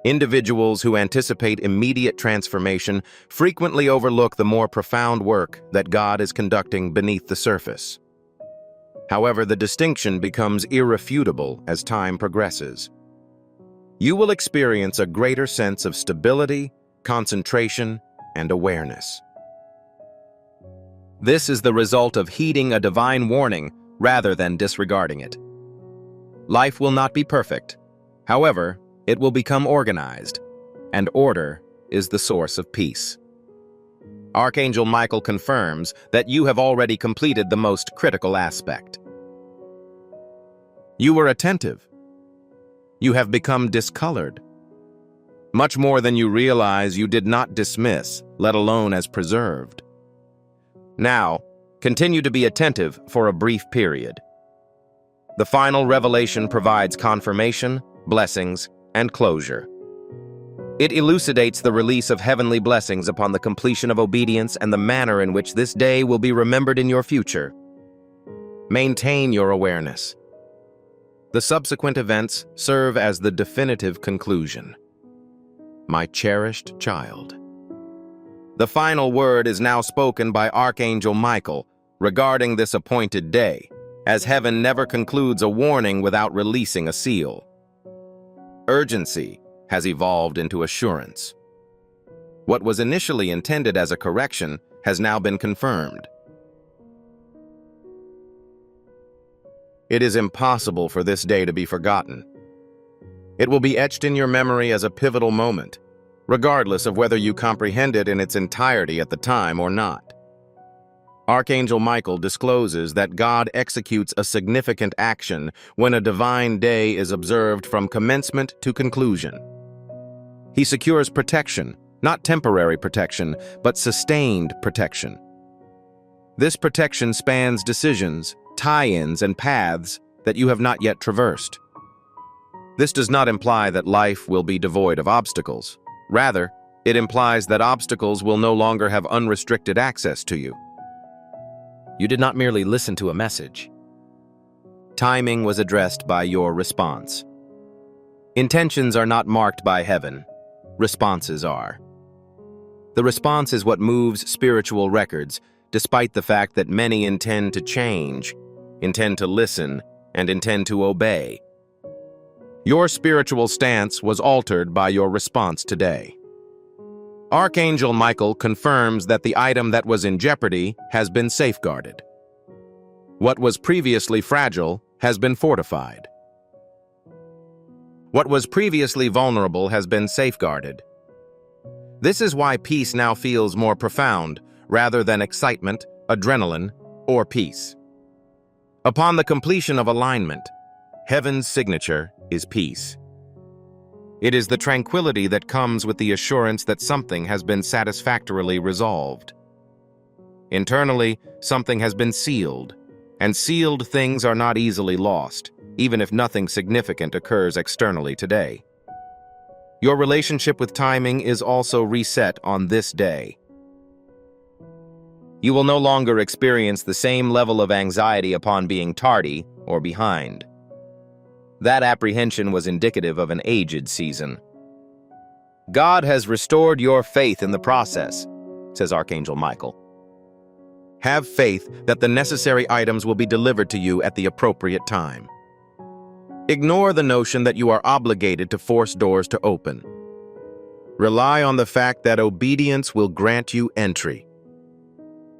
Individuals who anticipate immediate transformation frequently overlook the more profound work that God is conducting beneath the surface. However, the distinction becomes irrefutable as time progresses. You will experience a greater sense of stability, concentration, and awareness. This is the result of heeding a divine warning rather than disregarding it. Life will not be perfect. However, it will become organized, and order is the source of peace. Archangel Michael confirms that you have already completed the most critical aspect. You were attentive. You have become discolored. Much more than you realize you did not dismiss, let alone as preserved. Now, continue to be attentive for a brief period. The final revelation provides confirmation, blessings, and closure. It elucidates the release of heavenly blessings upon the completion of obedience and the manner in which this day will be remembered in your future. Maintain your awareness. The subsequent events serve as the definitive conclusion. My cherished child. The final word is now spoken by Archangel Michael regarding this appointed day, as heaven never concludes a warning without releasing a seal. Urgency has evolved into assurance. What was initially intended as a correction has now been confirmed. It is impossible for this day to be forgotten. It will be etched in your memory as a pivotal moment, regardless of whether you comprehend it in its entirety at the time or not. Archangel Michael discloses that God executes a significant action when a divine day is observed from commencement to conclusion. He secures protection, not temporary protection, but sustained protection. This protection spans decisions, tie-ins, and paths that you have not yet traversed. This does not imply that life will be devoid of obstacles. Rather, it implies that obstacles will no longer have unrestricted access to you. You did not merely listen to a message. Timing was addressed by your response. Intentions are not marked by heaven. Responses are. The response is what moves spiritual records, despite the fact that many intend to change, intend to listen, and intend to obey. Your spiritual stance was altered by your response today. Archangel Michael confirms that the item that was in jeopardy has been safeguarded. What was previously fragile has been fortified. What was previously vulnerable has been safeguarded. This is why peace now feels more profound, rather than excitement, adrenaline, or peace. Upon the completion of alignment, heaven's signature is peace. It is the tranquility that comes with the assurance that something has been satisfactorily resolved. Internally, something has been sealed, and sealed things are not easily lost, even if nothing significant occurs externally today. Your relationship with timing is also reset on this day. You will no longer experience the same level of anxiety upon being tardy or behind. That apprehension was indicative of an aged season. God has restored your faith in the process, says Archangel Michael. Have faith that the necessary items will be delivered to you at the appropriate time. Ignore the notion that you are obligated to force doors to open. Rely on the fact that obedience will grant you entry.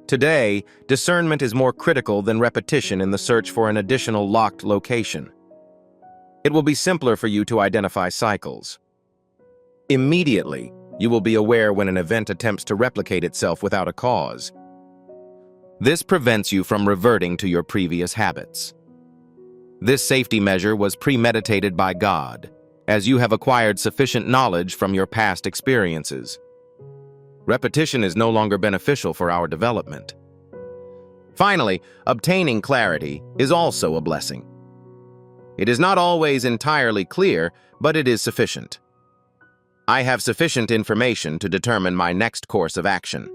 Today, discernment is more critical than repetition in the search for an additional locked location. It will be simpler for you to identify cycles. Immediately, you will be aware when an event attempts to replicate itself without a cause. This prevents you from reverting to your previous habits. This safety measure was premeditated by God, as you have acquired sufficient knowledge from your past experiences. Repetition is no longer beneficial for our development. Finally, obtaining clarity is also a blessing. It is not always entirely clear, but it is sufficient. I have sufficient information to determine my next course of action.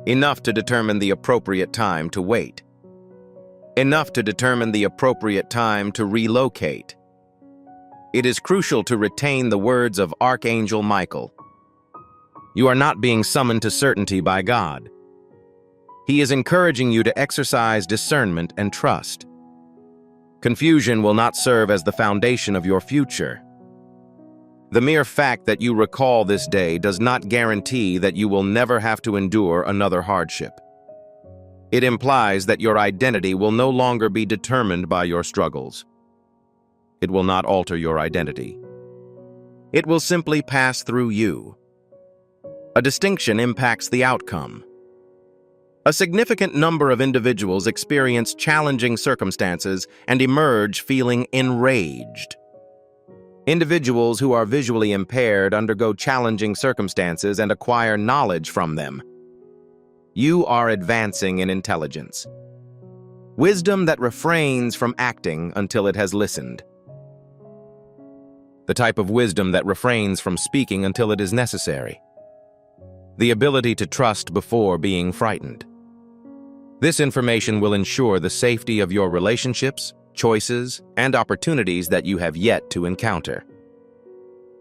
Enough to determine the appropriate time to wait. Enough to determine the appropriate time to relocate. It is crucial to retain the words of Archangel Michael. You are not being summoned to certainty by God. He is encouraging you to exercise discernment and trust. Confusion will not serve as the foundation of your future. The mere fact that you recall this day does not guarantee that you will never have to endure another hardship. It implies that your identity will no longer be determined by your struggles. It will not alter your identity. It will simply pass through you. A distinction impacts the outcome. A significant number of individuals experience challenging circumstances and emerge feeling enraged. Individuals who are visually impaired undergo challenging circumstances and acquire knowledge from them. You are advancing in intelligence. Wisdom that refrains from acting until it has listened. The type of wisdom that refrains from speaking until it is necessary. The ability to trust before being frightened. This information will ensure the safety of your relationships, choices, and opportunities that you have yet to encounter.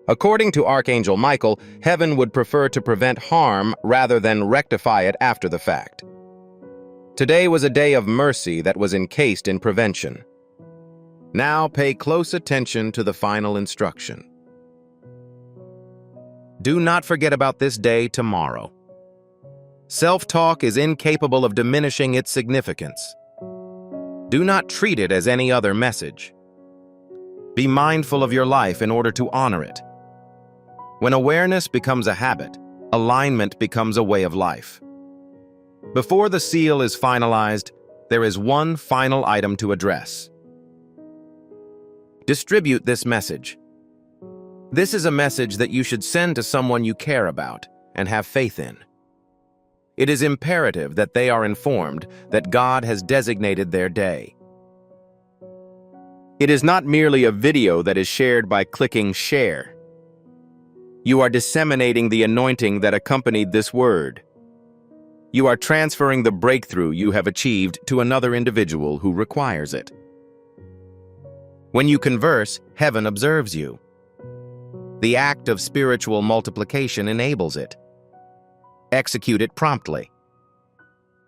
According to Archangel Michael, heaven would prefer to prevent harm rather than rectify it after the fact. Today was a day of mercy that was encased in prevention. Now pay close attention to the final instruction. Do not forget about this day tomorrow. Self-talk is incapable of diminishing its significance. Do not treat it as any other message. Be mindful of your life in order to honor it. When awareness becomes a habit, alignment becomes a way of life. Before the seal is finalized, there is one final item to address. Distribute this message. This is a message that you should send to someone you care about and have faith in. It is imperative that they are informed that God has designated their day. It is not merely a video that is shared by clicking share. You are disseminating the anointing that accompanied this word. You are transferring the breakthrough you have achieved to another individual who requires it. When you converse, heaven observes you. The act of spiritual multiplication enables it. Execute it promptly.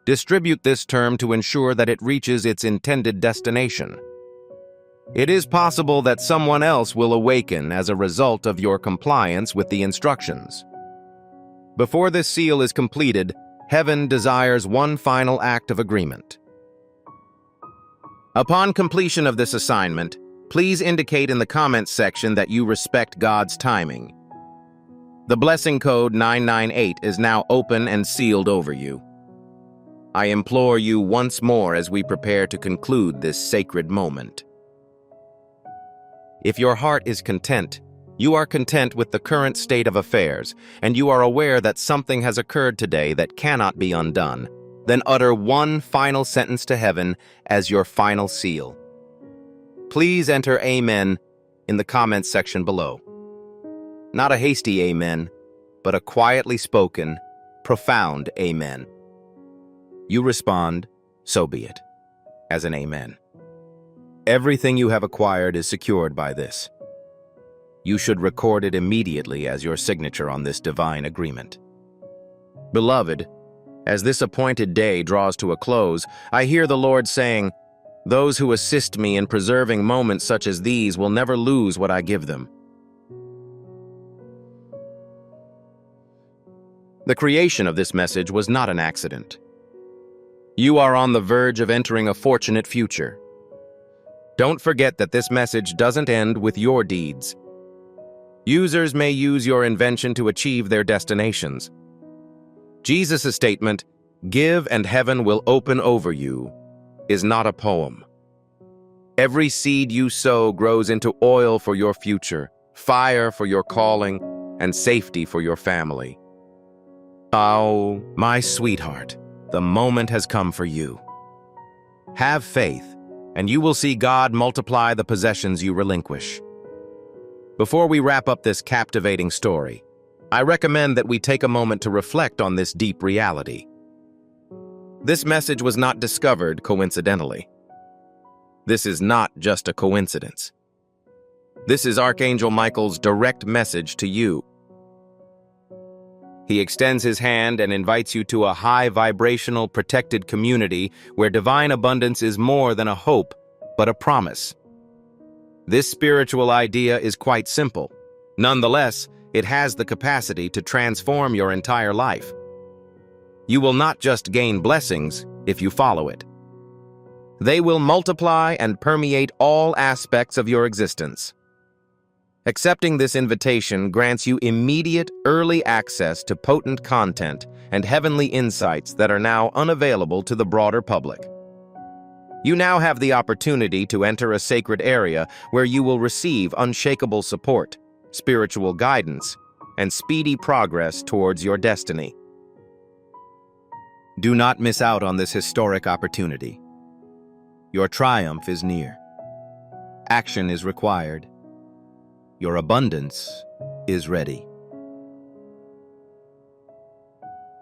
Distribute this term to ensure that it reaches its intended destination. It is possible that someone else will awaken as a result of your compliance with the instructions. Before this seal is completed, heaven desires one final act of agreement. Upon completion of this assignment, please indicate in the comments section that you respect God's timing. The blessing code 998 is now open and sealed over you. I implore you once more as we prepare to conclude this sacred moment. If your heart is content, you are content with the current state of affairs, and you are aware that something has occurred today that cannot be undone, then utter one final sentence to heaven as your final seal. Please enter Amen in the comments section below. Not a hasty amen, but a quietly spoken, profound amen. You respond, so be it, as an amen. Everything you have acquired is secured by this. You should record it immediately as your signature on this divine agreement. Beloved, as this appointed day draws to a close, I hear the Lord saying, "Those who assist me in preserving moments such as these will never lose what I give them." The creation of this message was not an accident. You are on the verge of entering a fortunate future. Don't forget that this message doesn't end with your deeds. Users may use your invention to achieve their destinations. Jesus' statement, "Give and heaven will open over you" is not a poem. Every seed you sow grows into oil for your future, fire for your calling, and safety for your family. Oh, my sweetheart, the moment has come for you. Have faith, and you will see God multiply the possessions you relinquish. Before we wrap up this captivating story, I recommend that we take a moment to reflect on this deep reality. This message was not discovered coincidentally. This is not just a coincidence. This is Archangel Michael's direct message to you. He extends his hand and invites you to a high vibrational, protected community where divine abundance is more than a hope, but a promise. This spiritual idea is quite simple. Nonetheless, it has the capacity to transform your entire life. You will not just gain blessings if you follow it. They will multiply and permeate all aspects of your existence. Accepting this invitation grants you immediate, early access to potent content and heavenly insights that are now unavailable to the broader public. You now have the opportunity to enter a sacred area where you will receive unshakable support, spiritual guidance, and speedy progress towards your destiny. Do not miss out on this historic opportunity. Your triumph is near. Action is required. Your abundance is ready.